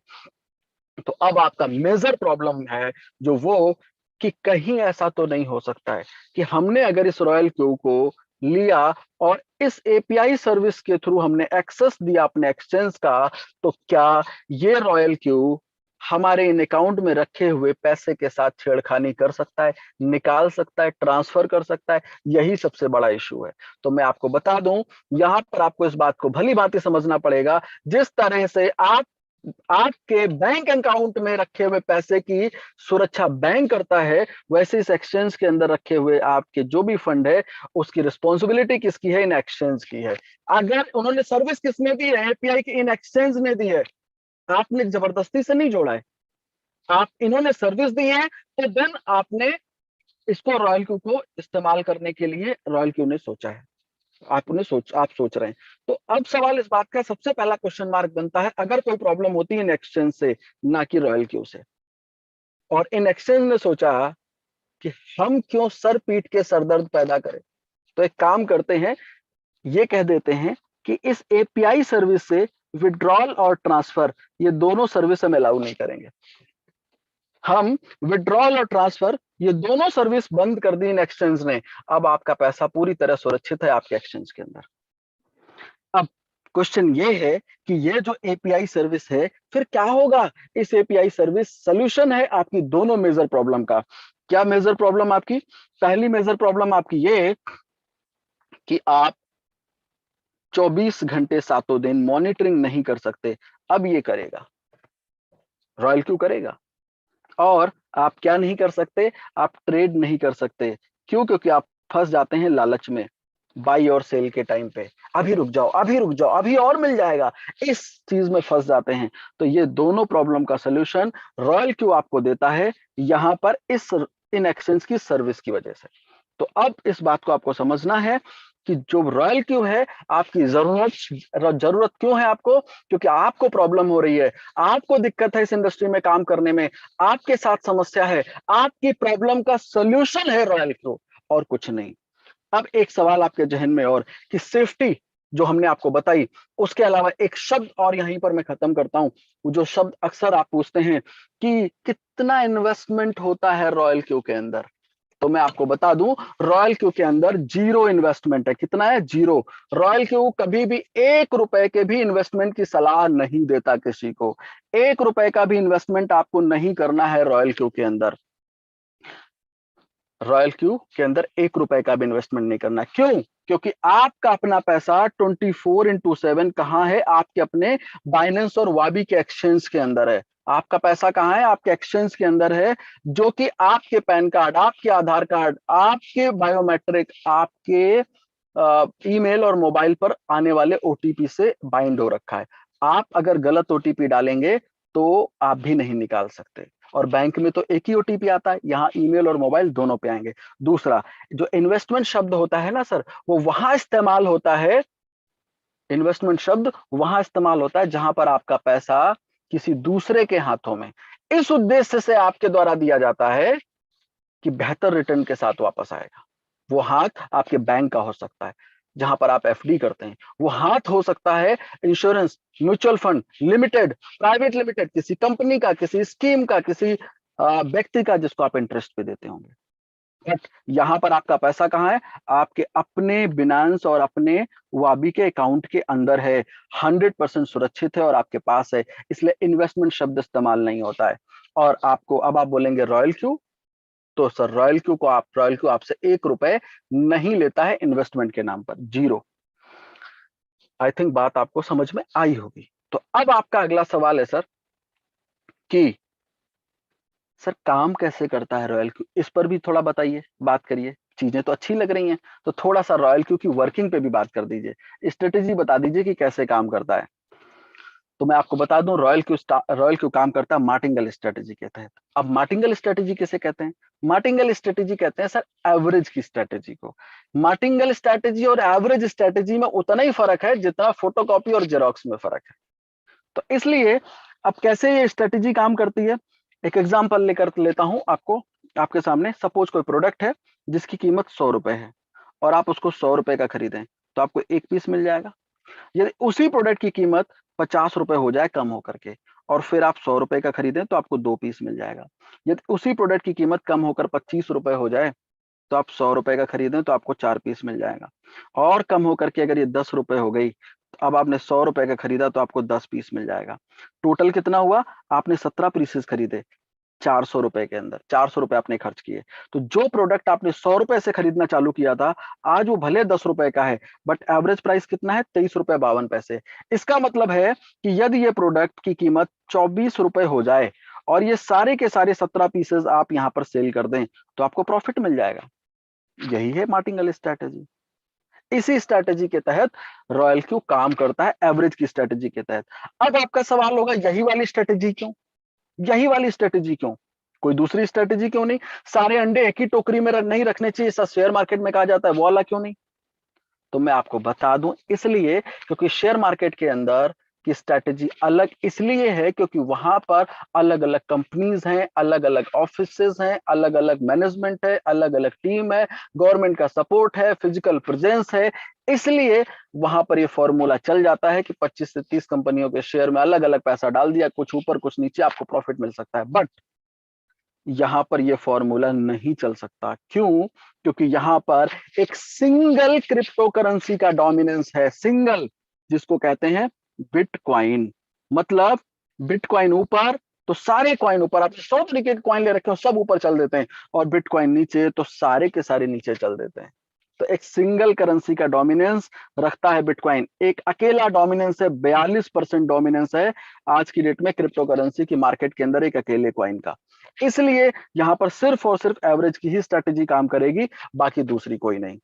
तो अब आपका मेजर प्रॉब्लम है जो वो कि कहीं ऐसा तो नहीं हो सकता है कि हमने अगर इस रॉयल क्यू को लिया और इस एपीआई सर्विस के थ्रू हमने एक्सेस दिया अपने एक्सचेंज का, तो क्या ये रॉयल क्यू हमारे इन अकाउंट में रखे हुए पैसे के साथ छेड़खानी कर सकता है, निकाल सकता है, ट्रांसफर कर सकता है? यही सबसे बड़ा इशू है। तो मैं आपको बता दूं, यहां पर आपको इस बात को भली भांति समझना पड़ेगा, जिस तरह से आपके बैंक अकाउंट में रखे हुए पैसे की सुरक्षा बैंक करता है, वैसे इस एक्सचेंज के अंदर रखे हुए आपके जो भी फंड है उसकी रिस्पॉन्सिबिलिटी किसकी है? इन एक्सचेंज की है। अगर उन्होंने सर्विस किसने दी है? एपीआई की इन एक्सचेंज ने दी है, आपने जबरदस्ती से नहीं जोड़ा है। आप इन्होंने सर्विस दी है तो देन आपने इसको रॉयल क्यू को इस्तेमाल करने के लिए रॉयल क्यू ने सोचा है। आप सोच रहे हैं। तो अब सवाल इस बात का सबसे पहला क्वेश्चन मार्क बनता है, अगर कोई प्रॉब्लम होती है इन एक्सचेंज से, ना कि रॉयल क्यू से, और इन एक्सचेंज ने सोचा कि हम क्यों सर पीट के सरदर्द पैदा करें, तो एक काम करते हैं, ये कह देते हैं कि इस एपीआई सर्विस से विड्रॉल और ट्रांसफर, ये दोनों सर्विस हम अलाउ नहीं करेंगे। हम विड्रॉल और ट्रांसफर ये दोनों सर्विस बंद कर दी इन एक्सचेंज ने। अब आपका पैसा पूरी तरह सुरक्षित है आपके एक्सचेंज के अंदर। अब क्वेश्चन ये है कि ये जो एपीआई सर्विस है फिर क्या होगा? इस एपीआई सर्विस सोल्यूशन है आपकी दोनों मेजर प्रॉब्लम का। क्या मेजर प्रॉब्लम आपकी? पहली मेजर प्रॉब्लम आपकी ये कि आप 24 घंटे सातों दिन मॉनिटरिंग नहीं कर सकते। अब ये करेगा, रॉयल क्यू करेगा। और आप क्या नहीं कर सकते? आप ट्रेड नहीं कर सकते। क्यों? क्योंकि आप फंस जाते हैं लालच में, बाई और सेल के टाइम पे, अभी रुक जाओ, अभी रुक जाओ, अभी और मिल जाएगा, इस चीज में फंस जाते हैं। तो ये दोनों प्रॉब्लम का सोल्यूशन रॉयल क्यू आपको देता है यहां पर इस इन एक्सचेंज की सर्विस की वजह से। तो अब इस बात को आपको समझना है कि जो रॉयल क्यू है आपकी जरूरत क्यों है आपको? क्योंकि आपको प्रॉब्लम हो रही है, आपको दिक्कत है इस इंडस्ट्री में काम करने में, आपके साथ समस्या है, आपकी प्रॉब्लम का सोल्यूशन है रॉयल क्यू और कुछ नहीं। अब एक सवाल आपके जहन में और कि सेफ्टी जो हमने आपको बताई, उसके अलावा एक शब्द और यहीं पर मैं खत्म करता हूं। वो जो शब्द अक्सर आप पूछते हैं कि कितना इन्वेस्टमेंट होता है रॉयल क्यू के अंदर, तो मैं आपको बता दूं रॉयल क्यू के अंदर 0 इन्वेस्टमेंट है। कितना है? 0। रॉयल क्यू कभी भी 1 रुपए के भी इन्वेस्टमेंट की सलाह नहीं देता किसी को। 1 रुपए का भी इन्वेस्टमेंट आपको नहीं करना है रॉयल क्यू के अंदर। रॉयल क्यू के अंदर 1 रुपए का भी इन्वेस्टमेंट नहीं करना। क्यों? क्योंकि आपका अपना पैसा 24/7 कहां है? आपके अपने बाइनेंस और वाबी के एक्सचेंज के अंदर है। आपका पैसा कहां है? आपके एक्सचेंज के अंदर है, जो कि आपके पैन कार्ड, आपके आधार कार्ड, आपके बायोमेट्रिक, आपके ईमेल और मोबाइल पर आने वाले ओटीपी से बाइंड हो रखा है। आप अगर गलत ओटीपी डालेंगे तो आप भी नहीं निकाल सकते। और बैंक में तो एक ही ओटीपी आता है, यहाँ ईमेल और मोबाइल दोनों पे आएंगे। दूसरा, जो इन्वेस्टमेंट शब्द होता है ना सर, वो वहां इस्तेमाल होता है, इन्वेस्टमेंट शब्द वहां इस्तेमाल होता है जहां पर आपका पैसा किसी दूसरे के हाथों में इस उद्देश्य से आपके द्वारा दिया जाता है कि बेहतर रिटर्न के साथ वापस आएगा। वो हाथ आपके बैंक का हो सकता है जहां पर आप एफडी करते हैं, वो हाथ हो सकता है insurance, mutual fund, limited, private limited, किसी कंपनी का, किसी स्कीम का, किसी व्यक्ति का जिसको आप इंटरेस्ट पे देते होंगे। बट यहां पर आपका पैसा कहां है? आपके अपने बिनांस और अपने वाबी के अकाउंट के अंदर है, 100% सुरक्षित है और आपके पास है, इसलिए इन्वेस्टमेंट शब्द इस्तेमाल नहीं होता है। और आपको अब आप बोलेंगे रॉयल क्यू, तो सर रॉयल क्यू आपसे 1 रुपए नहीं लेता है इन्वेस्टमेंट के नाम पर, 0। आई थिंक बात आपको समझ में आई होगी। तो अब आपका अगला सवाल है सर कि सर काम कैसे करता है रॉयल क्यू, इस पर भी थोड़ा बताइए, बात करिए। चीजें तो अच्छी लग रही हैं, तो थोड़ा सा रॉयल क्यू की वर्किंग पे भी बात कर दीजिए, स्ट्रेटेजी बता दीजिए कि कैसे काम करता है। तो मैं आपको बता दूं, रॉयल क्यू काम करता है मार्टिंगल स्ट्रेटेजी के तहत। अब मार्टिंगल स्ट्रेटेजी किसे कहते हैं? मार्टिंगल स्ट्रेटेजी कहते हैं सर एवरेज की स्ट्रेटेजी को। मार्टिंगल स्ट्रेटेजी और एवरेज स्ट्रेटेजी में उतना ही फर्क है जितना फोटोकॉपी और जेरोक्स में फर्क है। तो इसलिए अब कैसे ये स्ट्रेटेजी काम करती है, एक एग्जांपल लेकर लेता हूं आपके सामने। सपोज कोई प्रोडक्ट है जिसकी कीमत 100 रुपए है और आप उसको 100 रुपए का खरीदें, तो आपको एक पीस मिल जाएगा। यदि उसी प्रोडक्ट की कीमत 50 रुपए हो जाए कम होकर के, और फिर आप 100 रुपए का खरीदें, तो आपको 2 पीस मिल जाएगा। यदि उसी प्रोडक्ट की कीमत कम होकर 25 रुपए हो जाए, तो आप 100 रुपए का खरीदें तो आपको 4 पीस मिल जाएगा। और कम होकर के अगर ये 10 रुपए हो गई, तो अब आपने 100 रुपए का खरीदा तो आपको 10 पीस मिल जाएगा। टोटल कितना हुआ? आपने 17 पीसेस खरीदे 400 रुपए के अंदर, 400 रुपए आपने खर्च किए। तो जो प्रोडक्ट आपने 100 रुपए से खरीदना चालू किया था, आज वो भले 10 रुपए का है, बट एवरेज प्राइस कितना है? 23 रुपए 52 पैसे। इसका मतलब है कि यदि ये प्रोडक्ट की कीमत 24 रुपए हो जाए और ये सारे के सारे 17 पीसेस आप यहां पर सेल कर दें, तो आपको प्रॉफिट मिल जाएगा। यही है मार्टिंगल स्ट्रैटेजी। इसी स्ट्रैटेजी के तहत रॉयल क्यू काम करता है, एवरेज की स्ट्रैटेजी के तहत। अब आपका सवाल होगा, यही वाली स्ट्रैटेजी क्यों? यही वाली स्ट्रैटेजी क्यों? कोई दूसरी स्ट्रैटेजी क्यों नहीं? सारे अंडे एक ही टोकरी में नहीं रखने चाहिए, ऐसा शेयर मार्केट में कहा जाता है, वो वाला क्यों नहीं? तो मैं आपको बता दूं, इसलिए क्योंकि शेयर मार्केट के अंदर की स्ट्रैटेजी अलग इसलिए है क्योंकि वहां पर अलग अलग कंपनीज हैं, अलग अलग ऑफिसेज हैं, अलग अलग मैनेजमेंट है, अलग अलग टीम है, गवर्नमेंट का सपोर्ट है, फिजिकल प्रेजेंस है। इसलिए वहां पर ये फॉर्मूला चल जाता है कि 25 से 30 कंपनियों के शेयर में अलग अलग पैसा डाल दिया, कुछ ऊपर कुछ नीचे, आपको प्रॉफिट मिल सकता है। बट यहां पर यह फॉर्मूला नहीं चल सकता। क्यों? क्योंकि यहां पर एक सिंगल क्रिप्टो करेंसी का डोमिनेंस है, सिंगल, जिसको कहते हैं बिटकॉइन। मतलब बिटकॉइन ऊपर तो सारे कॉइन ऊपर, आपने 100 तरीके के कॉइन ले रखे हो, सब ऊपर चल देते हैं, और बिटकॉइन नीचे तो सारे के सारे नीचे चल देते हैं। तो एक सिंगल करेंसी का डोमिनेंस रखता है बिटकॉइन, एक अकेला डोमिनेंस है, 42% डोमिनेंस है आज की डेट में क्रिप्टो करेंसी की मार्केट के अंदर, एक अकेले कॉइन का। इसलिए यहां पर सिर्फ और सिर्फ एवरेज की ही स्ट्रेटेजी काम करेगी, बाकी दूसरी कोई नहीं।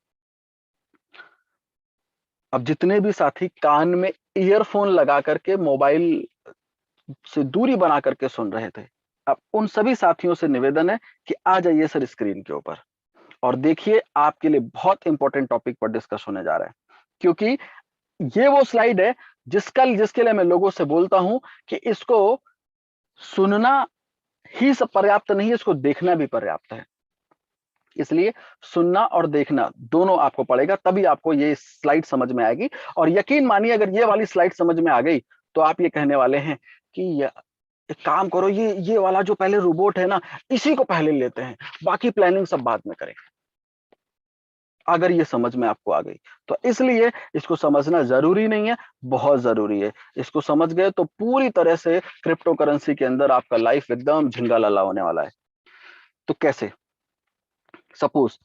अब जितने भी साथी कान में ईयरफोन लगा करके मोबाइल से दूरी बना करके सुन रहे थे, अब उन सभी साथियों से निवेदन है कि आ जाइए सर स्क्रीन के ऊपर और देखिए, आपके लिए बहुत इंपॉर्टेंट टॉपिक पर डिस्कस होने जा रहा है। क्योंकि ये वो स्लाइड है जिसके लिए मैं लोगों से बोलता हूं कि इसको सुनना ही सब पर्याप्त नहीं है, इसको देखना भी पर्याप्त है। इसलिए सुनना और देखना दोनों आपको पड़ेगा, तभी आपको ये स्लाइड समझ में आएगी। और यकीन मानिए, अगर ये वाली स्लाइड समझ में आ गई तो आप ये कहने वाले हैं कि एक काम करो, ये वाला जो पहले रोबोट है ना, इसी को पहले लेते हैं, बाकी प्लानिंग सब बाद में करेंगे। अगर ये समझ में आपको आ गई तो, इसलिए इसको समझना जरूरी नहीं है, बहुत जरूरी है। इसको समझ गए तो पूरी तरह से क्रिप्टो करेंसी के अंदर आपका लाइफ एकदम झिंगा लाला होने वाला है। तो कैसे? सपोज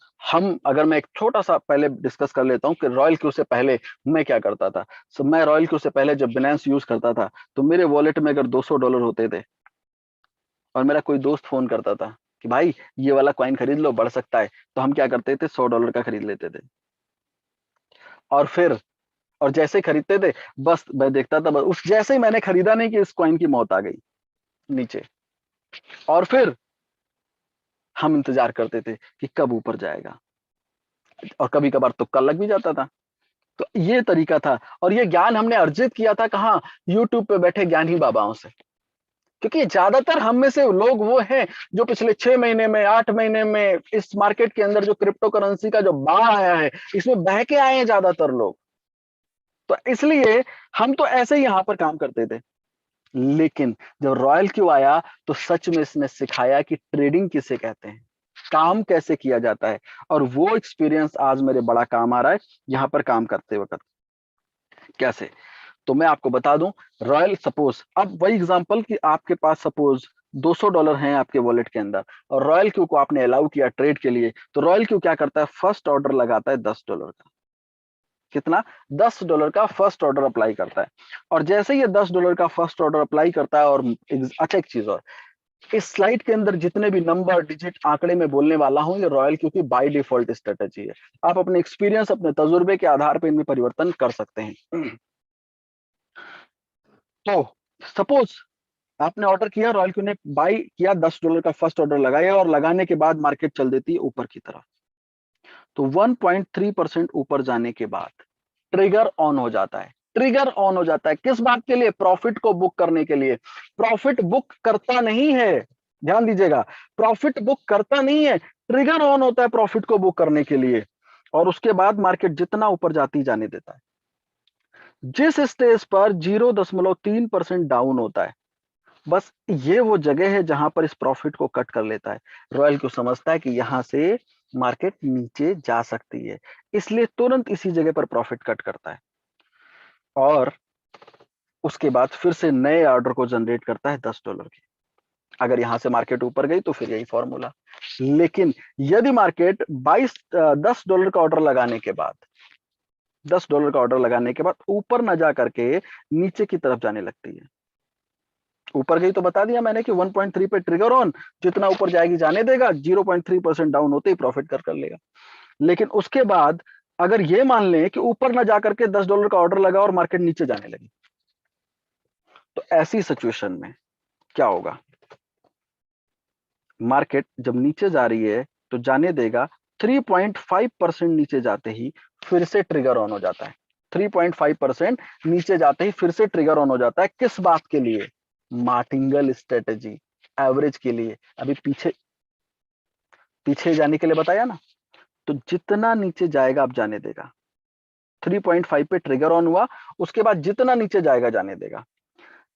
अगर मैं एक छोटा सा पहले डिस्कस कर लेता हूं कि रॉयल क्यू से पहले मैं क्या करता था। मैं रॉयल क्यू से पहले जब बिनेंस यूज करता था, तो मेरे वॉलेट में अगर $200 होते थे और मेरा कोई दोस्त फोन करता था कि भाई ये वाला कॉइन खरीद लो, बढ़ सकता है, तो हम क्या करते थे, $100 का खरीद लेते थे। और जैसे ही खरीदते थे, बस मैं देखता था, बस उस जैसे ही मैंने खरीदा नहीं कि इस कॉइन की मौत आ गई नीचे, और फिर हम इंतजार करते थे कि कब ऊपर जाएगा, और कभी कभार तुक्का लग भी जाता था। तो ये तरीका था, और ये ज्ञान हमने अर्जित किया था कहाँ? यूट्यूब पे बैठे ज्ञानी बाबाओं से। क्योंकि ज्यादातर हम में से लोग वो हैं जो पिछले 6 महीने में, 8 महीने में इस मार्केट के अंदर जो क्रिप्टो करेंसी का जो बाढ़ आया है, इसमें बह के आए हैं ज्यादातर लोग। तो इसलिए हम तो ऐसे ही यहां पर काम करते थे। लेकिन जब रॉयल क्यू आया तो सच में इसने सिखाया कि ट्रेडिंग किसे कहते हैं, काम कैसे किया जाता है, और वो एक्सपीरियंस आज मेरे बड़ा काम आ रहा है यहां पर काम करते वक्त। कैसे? तो मैं आपको बता दूं, रॉयल, सपोज अब वही एग्जांपल कि आपके पास सपोज $200 हैं आपके वॉलेट के अंदर, और रॉयल क्यू को आपने अलाउ किया ट्रेड के लिए, तो रॉयल क्यू क्या करता है, फर्स्ट ऑर्डर लगाता है $10 का। कितना? $10 का फर्स्ट ऑर्डर अप्लाई करता है। और जैसे ये $10 का फर्स्ट ऑर्डर अप्लाई करता है, और अच्छा एक चीज और, इस स्लाइड के अंदर जितने भी नंबर, डिजिट, आंकड़े में बोलने वाला हूं, ये रॉयल क्यू की बाय डिफॉल्ट स्ट्रेटेजी है। आप अपने एक्सपीरियंस, अपने तजुर्बे के आधार पर इनमें परिवर्तन कर सकते हैं। तो सपोज आपने ऑर्डर किया, रॉयल क्यू ने बाय किया, $10 का फर्स्ट ऑर्डर लगाया और लगाने के बाद मार्केट चल देती है ऊपर की तरफ। तो 1.3% ऊपर जाने के बाद ट्रिगर ऑन हो जाता है। ट्रिगर ऑन हो जाता है किस बात के लिए? प्रॉफिट को बुक करने के लिए। प्रॉफिट बुक करता नहीं है, ध्यान दीजिएगा, प्रॉफिट बुक करता नहीं है, ट्रिगर ऑन होता है प्रॉफिट को बुक करने के लिए। और उसके बाद मार्केट जितना ऊपर जाती जाने देता है। जिस स्टेज पर 0.3% डाउन होता है, बस ये वो जगह है जहां पर इस प्रॉफिट को कट कर लेता है। रॉयल क्यू समझता है कि यहां से मार्केट नीचे जा सकती है, इसलिए तुरंत इसी जगह पर प्रॉफिट कट करता है और उसके बाद फिर से नए ऑर्डर को जनरेट करता है $10 के। अगर यहां से मार्केट ऊपर गई तो फिर यही फॉर्मूला। लेकिन यदि मार्केट $10 का ऑर्डर लगाने के बाद $10 का ऑर्डर लगाने के बाद ऊपर न जा करके नीचे की तरफ जाने लगती है, ऊपर गई तो बता दिया मैंने कि 1.3 पे ट्रिगर ऑन, जितना ऊपर जाएगी जाने देगा, 0.3% डाउन होते ही प्रॉफिट कर लेगा। लेकिन उसके बाद अगर ये मान लें कि ऊपर ना जाकर के $10 का ऑर्डर लगा और मार्केट नीचे जाने लगी, तो ऐसी सिचुएशन में क्या होगा? मार्केट जब नीचे जा रही है तो जाने देगा, 3.5% नीचे जाते ही फिर से ट्रिगर ऑन हो जाता है। 3.5% नीचे जाते ही फिर से ट्रिगर ऑन हो जाता है। किस बात के लिए? मार्टिंगल स्ट्रेटेजी, एवरेज के लिए। अभी पीछे जाने के लिए बताया ना, तो जितना नीचे जाएगा आप जाने देगा। 3.5 पे ट्रिगर ऑन हुआ, उसके बाद जितना नीचे जाएगा जाने देगा।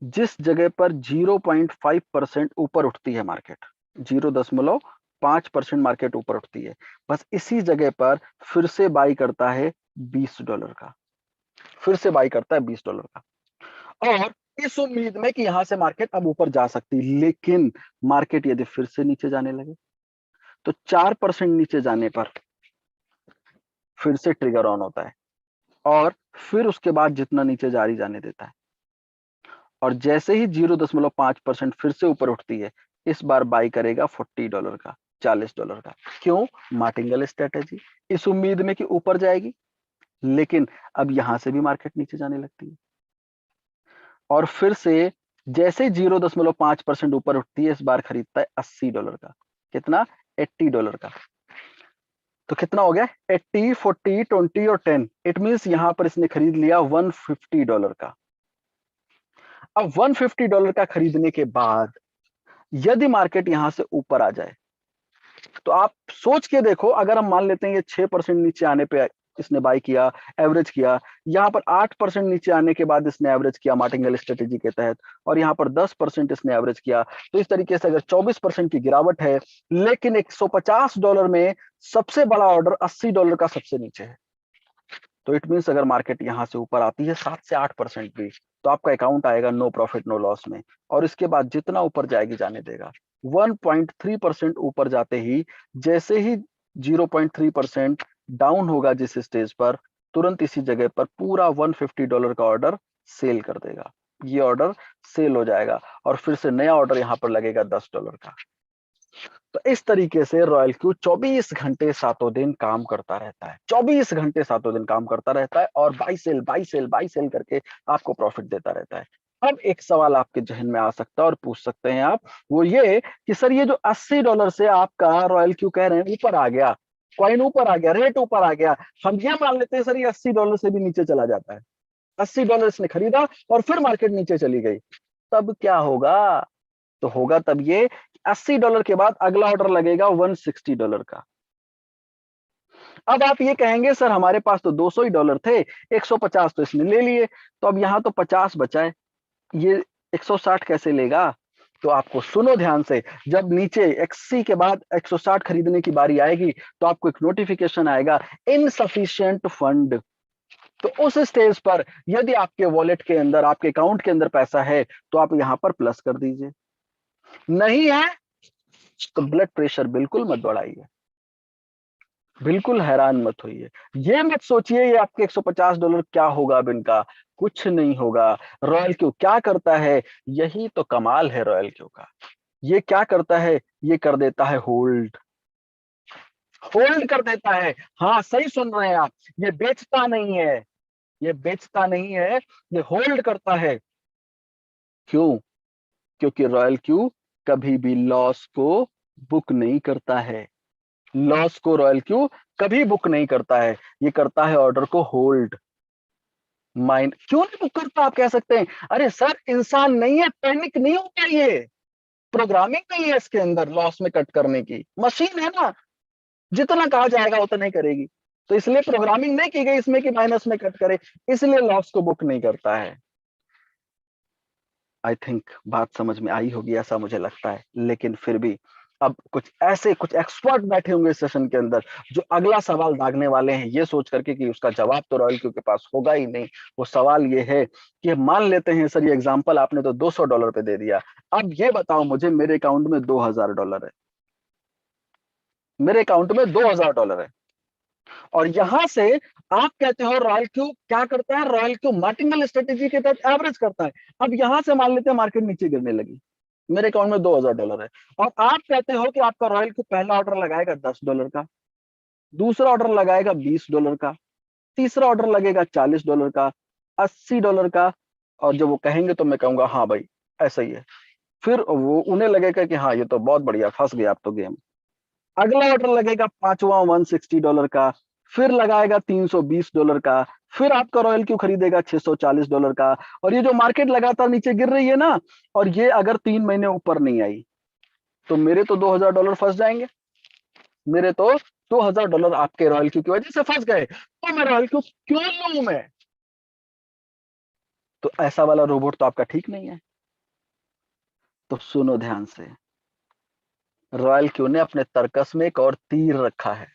जिस जगह पर 0.5% ऊपर उठती है मार्केट, 0.5% मार्केट ऊपर उठती है, बस इसी जगह पर फिर से बाई करता है $20 का, फिर से बाई करता है $20 का, और इस उम्मीद में कि यहां से मार्केट अब ऊपर जा सकती है। लेकिन मार्केट यदि फिर से नीचे जाने लगे तो 4% नीचे जाने पर फिर से ट्रिगर ऑन होता है और फिर उसके बाद जितना नीचे जारी जाने देता है। और जैसे ही 0.5% फिर से ऊपर उठती है, इस बार बाई करेगा $40 का, $40 का। क्यों? मार्टिंगल स्ट्रेटेजी, इस उम्मीद में कि ऊपर जाएगी। लेकिन अब यहां से भी मार्केट नीचे जाने लगती है और फिर से जैसे 0.5% ऊपर उठती है, इस बार खरीदता है $80 का। कितना? $80 का। तो कितना हो गया? 80, 40, 20 और 10। इट मींस यहां पर इसने खरीद लिया $150 का। अब $150 का खरीदने के बाद यदि मार्केट यहां से ऊपर आ जाए, तो आप सोच के देखो, अगर हम मान लेते हैं ये 6% नीचे आने पे इसने बाई किया, एवरेज किया, यहाँ पर 8% नीचे आने के बाद इसने एवरेज किया मार्टिंगल स्ट्रेटेजी के तहत, और यहाँ पर 10% इसने एवरेज किया, तो इस तरीके से अगर 24% की गिरावट है, लेकिन $150 में सबसे बड़ा ऑर्डर $80 का सबसे नीचे है, तो इट मीन्स अगर मार्केट यहां से ऊपर आती है 7 से 8% भी, तो आपका अकाउंट आएगा नो प्रॉफिट नो लॉस में। और इसके बाद जितना ऊपर जाएगी जाने देगा। 1.3% ऊपर जाते ही, जैसे ही 0.3% डाउन होगा जिस स्टेज पर, तुरंत इसी जगह पर पूरा $150 का ऑर्डर सेल कर देगा। ये ऑर्डर सेल हो जाएगा और फिर से नया ऑर्डर यहां पर लगेगा $10 का। तो इस तरीके से रॉयल क्यू 24 घंटे सातों दिन काम करता रहता है, 24 घंटे सातों दिन काम करता रहता है और buy sell buy sell buy sell करके आपको प्रॉफिट देता रहता है। अब एक सवाल आपके जहन में आ सकता है और पूछ सकते हैं आप, वो ये कि सर ये जो $80 से आपका रॉयल क्यू कह रहे हैं ऊपर आ गया, कॉइन ऊपर आ गया, रेट ऊपर आ गया, हम ये मान लेते हैं सर ये $80 से भी नीचे चला जाता है, $80 इसने खरीदा और फिर मार्केट नीचे चली गई, तब क्या होगा? तो होगा तब ये $80 के बाद अगला ऑर्डर लगेगा $160 का। अब आप ये कहेंगे सर हमारे पास तो $200 थे, 150 तो इसने ले लिए, तो अब यहां तो 50 बचा है, ये 160 कैसे लेगा? तो आपको सुनो ध्यान से, जब नीचे 80 के बाद 160 खरीदने की बारी आएगी तो आपको एक नोटिफिकेशन आएगा, इनसफिशिएंट फंड। तो उस स्टेज पर यदि आपके वॉलेट के अंदर, आपके अकाउंट के अंदर पैसा है, तो आप यहां पर प्लस कर दीजिए। नहीं है तो ब्लड प्रेशर बिल्कुल मत बढ़ाइए, बिल्कुल हैरान मत होइए, ये मत सोचिए ये आपके $150 क्या होगा अब इनका, कुछ नहीं होगा। रॉयल क्यू क्या करता है? यही तो कमाल है रॉयल क्यू का, ये क्या करता है, ये कर देता है होल्ड, होल्ड कर देता है। हाँ सही सुन रहे हैं आप, ये बेचता नहीं है, ये बेचता नहीं है, ये होल्ड करता है। क्यों? क्योंकि रॉयल क्यू कभी भी लॉस को बुक नहीं करता है, लॉस को रॉयल क्यू कभी बुक नहीं करता है, ये करता है ऑर्डर को होल्ड। माइंड क्यों नहीं बुक करता, आप कह सकते हैं अरे सर इंसान नहीं है, पैनिक नहीं होता, ये प्रोग्रामिंग नहीं है इसके अंदर लॉस में कट करने की, मशीन है ना, जितना कहा जाएगा उतना ही करेगी, तो इसलिए प्रोग्रामिंग नहीं की गई इसमें कि माइनस में कट करे, इसलिए लॉस को बुक नहीं करता है। आई थिंक बात समझ में आई होगी ऐसा मुझे लगता है, लेकिन फिर भी अब कुछ एक्सपर्ट बैठे होंगे इस सेशन के अंदर जो अगला सवाल दागने वाले हैं ये सोच करके कि उसका जवाब तो रॉयल क्यू के पास होगा ही नहीं। वो सवाल ये है कि मान लेते हैं सर ये एग्जांपल आपने तो $200 पे दे दिया, अब ये बताओ मुझे मेरे अकाउंट में $2000 है, मेरे अकाउंट में $2000 है, और यहां से आप कहते हो रॉयल क्यू क्या करता है, रॉयल क्यू मार्टिंगल स्ट्रेटेजी के तहत एवरेज करता है। अब यहां से मान लेते हैं मार्केट नीचे गिरने लगी, मेरे अकाउंट में $2000 है, और आप कहते हो कि आपका रॉयल क्यू पहला ऑर्डर लगाएगा $10 का, दूसरा ऑर्डर लगाएगा $20 का, तीसरा ऑर्डर लगेगा $40 का, $80 का, और जब वो कहेंगे तो मैं कहूंगा हाँ भाई ऐसा ही है, फिर वो उन्हें लगेगा कि हाँ ये तो बहुत बढ़िया, फंस गया आप तो गेम। अगला ऑर्डर लगेगा पांचवा $160 का, फिर लगाएगा $320 का, फिर आपका रॉयल क्यू खरीदेगा $640 का, और ये जो मार्केट लगातार नीचे गिर रही है ना, और ये अगर 3 महीने ऊपर नहीं आई तो मेरे तो $2000 फंस जाएंगे, मेरे तो $2000 आपके रॉयल क्यू की वजह से फंस गए, तो मैं रॉयल क्यू क्यों लूं मैं? तो ऐसा वाला रोबोट तो आपका ठीक नहीं है। तो सुनो ध्यान से, रॉयल क्यू ने अपने तर्कस में एक और तीर रखा है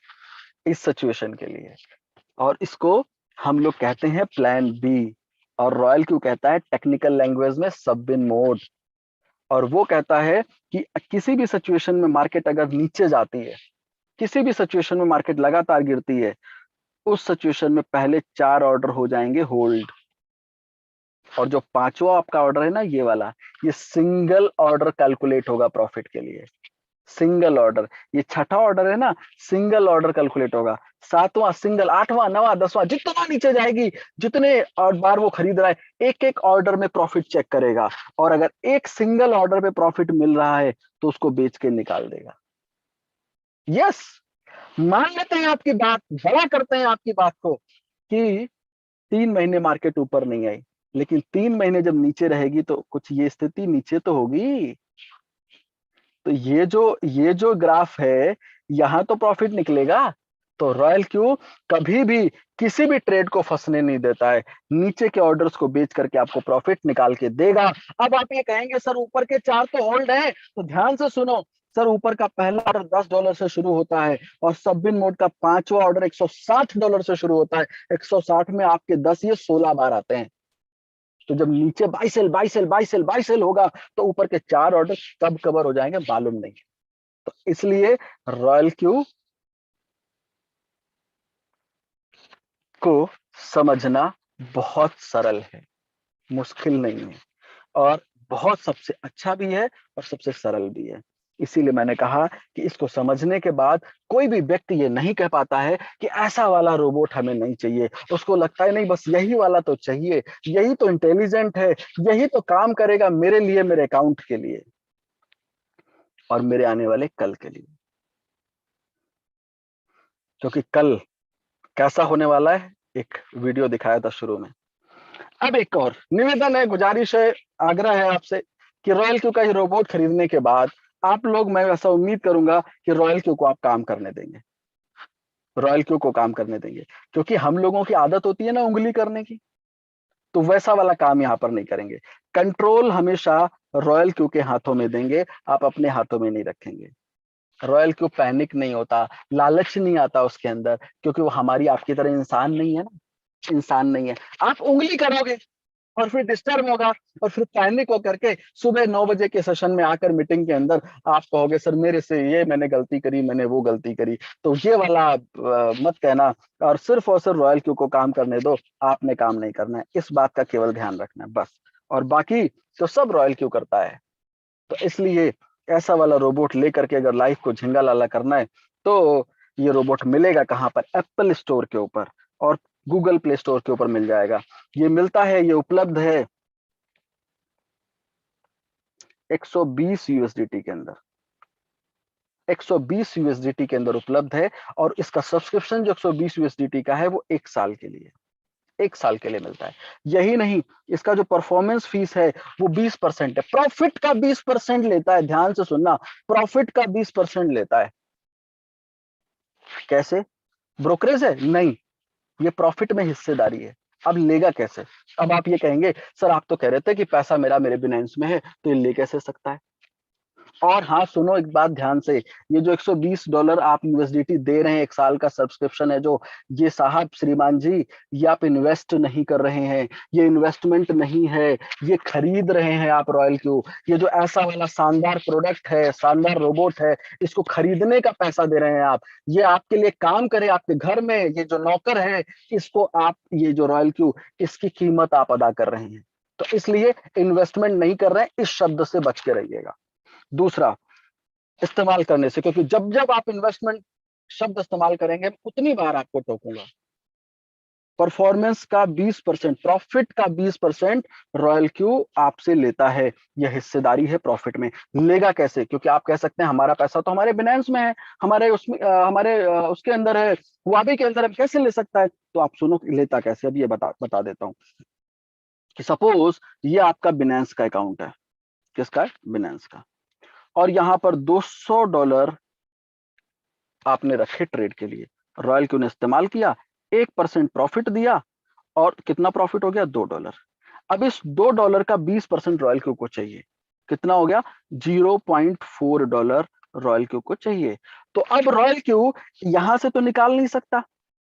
इस सिचुएशन के लिए, और इसको हम लोग कहते हैं प्लान बी, और रॉयल क्यू कहता है टेक्निकल लैंग्वेज में सबबिन मोड। और वो कहता है कि किसी भी सिचुएशन में मार्केट अगर नीचे जाती है, किसी भी सिचुएशन में मार्केट लगातार गिरती है, उस सिचुएशन में पहले 4 ऑर्डर हो जाएंगे होल्ड, और जो पांचवा आपका ऑर्डर है ना ये वाला, ये सिंगल ऑर्डर कैलकुलेट होगा प्रॉफिट के लिए, सिंगल ऑर्डर। ये छठा ऑर्डर है ना, सिंगल ऑर्डर कैलकुलेट होगा, सातवां सिंगल, आठवां, नवा, 10वां, जितना नीचे जाएगी, जितने और बार वो खरीद रहा है, एक एक ऑर्डर में प्रॉफिट चेक करेगा, और अगर एक सिंगल ऑर्डर पे प्रॉफिट मिल रहा है तो उसको बेच के निकाल देगा। यस, मान लेते हैं आपकी बात, बड़ा करते हैं आपकी बात को कि 3 महीने मार्केट ऊपर नहीं आई, लेकिन 3 महीने जब नीचे रहेगी तो कुछ ये स्थिति नीचे तो होगी, तो ये जो ग्राफ है यहां तो प्रॉफिट निकलेगा। तो रॉयल क्यू कभी भी किसी भी ट्रेड को फंसने नहीं देता है, नीचे के ऑर्डर्स को बेच करके आपको प्रॉफिट निकाल के देगा। अब आप ये कहेंगे सर ऊपर के 4 तो होल्ड है, तो ध्यान से सुनो सर, ऊपर का पहला ऑर्डर $10 से शुरू होता है, और सबबिन मोड का पांचवा ऑर्डर $160 से शुरू होता है। 160 में आपके 10 ये 16 बार आते हैं, तो जब नीचे बाई सेल होगा तो ऊपर के 4 ऑर्डर कब कवर हो जाएंगे मालूम नहीं। तो इसलिए रॉयल क्यू को समझना बहुत सरल है, मुश्किल नहीं है, और बहुत सबसे अच्छा भी है और सबसे सरल भी है। इसीलिए मैंने कहा कि इसको समझने के बाद कोई भी व्यक्ति ये नहीं कह पाता है कि ऐसा वाला रोबोट हमें नहीं चाहिए, उसको लगता है नहीं बस यही वाला तो चाहिए, यही तो इंटेलिजेंट है, यही तो काम करेगा मेरे लिए, मेरे अकाउंट के लिए और मेरे आने वाले कल के लिए। क्योंकि कल कैसा होने वाला है, एक वीडियो दिखाया था शुरू में। अब एक और निवेदन है, गुजारिश है, आग्रह है आपसे कि रॉयल क्यू का ये रोबोट खरीदने के बाद आप लोग, मैं ऐसा उम्मीद करूंगा कि रॉयल क्यू को आप काम करने देंगे, रॉयल क्यू को काम करने देंगे, क्योंकि हम लोगों की आदत होती है ना उंगली करने की, तो वैसा वाला काम यहाँ पर नहीं करेंगे। कंट्रोल हमेशा रॉयल क्यू के हाथों में देंगे, आप अपने हाथों में नहीं रखेंगे। रॉयल क्यू पैनिक नहीं होता, लालच नहीं आता उसके अंदर, क्योंकि वो हमारी आपकी तरह इंसान नहीं है ना, इंसान नहीं है। आप उंगली करोगे और फिर डिस्टर्ब होगा, और फिर पैनिक होकर के सुबह 9 बजे के सेशन में आकर मीटिंग के अंदर आप कहोगे सर मेरे से ये मैंने गलती करी, मैंने वो गलती करी। तो ये वाला मत कहना, और सिर्फ रॉयल क्यू को काम करने दो, आपने काम नहीं करना है, इस बात का केवल ध्यान रखना है बस, और बाकी तो सब रॉयल क्यू करता है। तो इसलिए ऐसा वाला रोबोट लेकर के अगर लाइफ को झिंगा लाला करना है तो ये रोबोट मिलेगा कहाँ पर? एप्पल स्टोर के ऊपर और गूगल प्ले स्टोर के ऊपर मिल जाएगा। ये मिलता है, ये उपलब्ध है 120 यूएसडीटी के अंदर, 120 यूएसडीटी के अंदर उपलब्ध है। और इसका सब्सक्रिप्शन जो 120 यूएसडीटी का है वो 1 साल के लिए, 1 साल के लिए मिलता है। यही नहीं, इसका जो परफॉर्मेंस फीस है वो 20% है, प्रॉफिट का 20% लेता है। ध्यान से सुनना, प्रॉफिट का 20% लेता है। कैसे? ब्रोकरेज है? नहीं, ये प्रॉफिट में हिस्सेदारी है। अब लेगा कैसे? अब आप ये कहेंगे सर आप तो कह रहे थे कि पैसा मेरे बिनेंस में है, तो ये ले कैसे सकता है? और हाँ सुनो एक बात ध्यान से, ये जो $120 आप यूएसडीटी दे रहे हैं, 1 साल का सब्सक्रिप्शन है जो, ये साहब श्रीमान जी ये आप इन्वेस्ट नहीं कर रहे हैं, ये इन्वेस्टमेंट नहीं है, ये खरीद रहे हैं आप रॉयल क्यू। ये जो ऐसा वाला शानदार प्रोडक्ट है, शानदार रोबोट है, इसको खरीदने का पैसा दे रहे हैं आप। ये आपके लिए काम करे आपके घर में, ये जो नौकर है इसको आप, ये जो रॉयल क्यू, इसकी कीमत आप अदा कर रहे हैं। तो इसलिए इन्वेस्टमेंट नहीं कर रहे हैं, इस शब्द से बच के रहिएगा। दूसरा, इस्तेमाल करने से, क्योंकि जब जब आप इन्वेस्टमेंट शब्द इस्तेमाल करेंगे उतनी बार आपको टोकूंगा। परफॉर्मेंस का 20%, प्रॉफिट का 20% रॉयल क्यू आपसे लेता है। यह हिस्सेदारी है प्रॉफिट में। लेगा कैसे? क्योंकि आप कह सकते हैं हमारा पैसा तो हमारे बिनेंस में है, हमारे उसमें उसके अंदर है, हुआबी के अंदर है, कैसे ले सकता है? तो आप सुनो लेता कैसे, अब ये बता देता हूं कि सपोज ये आपका बिनेंस का अकाउंट है। किसका है? बिनेंस का। और यहां पर $200 आपने रखे ट्रेड के लिए, रॉयल क्यू ने इस्तेमाल किया, 1% प्रॉफिट दिया, और कितना प्रॉफिट हो गया? $2। अब इस $2 का 20% रॉयल क्यू को चाहिए। कितना हो गया? $0.4 रॉयल क्यू को चाहिए। तो अब रॉयल क्यू यहां से तो निकाल नहीं सकता।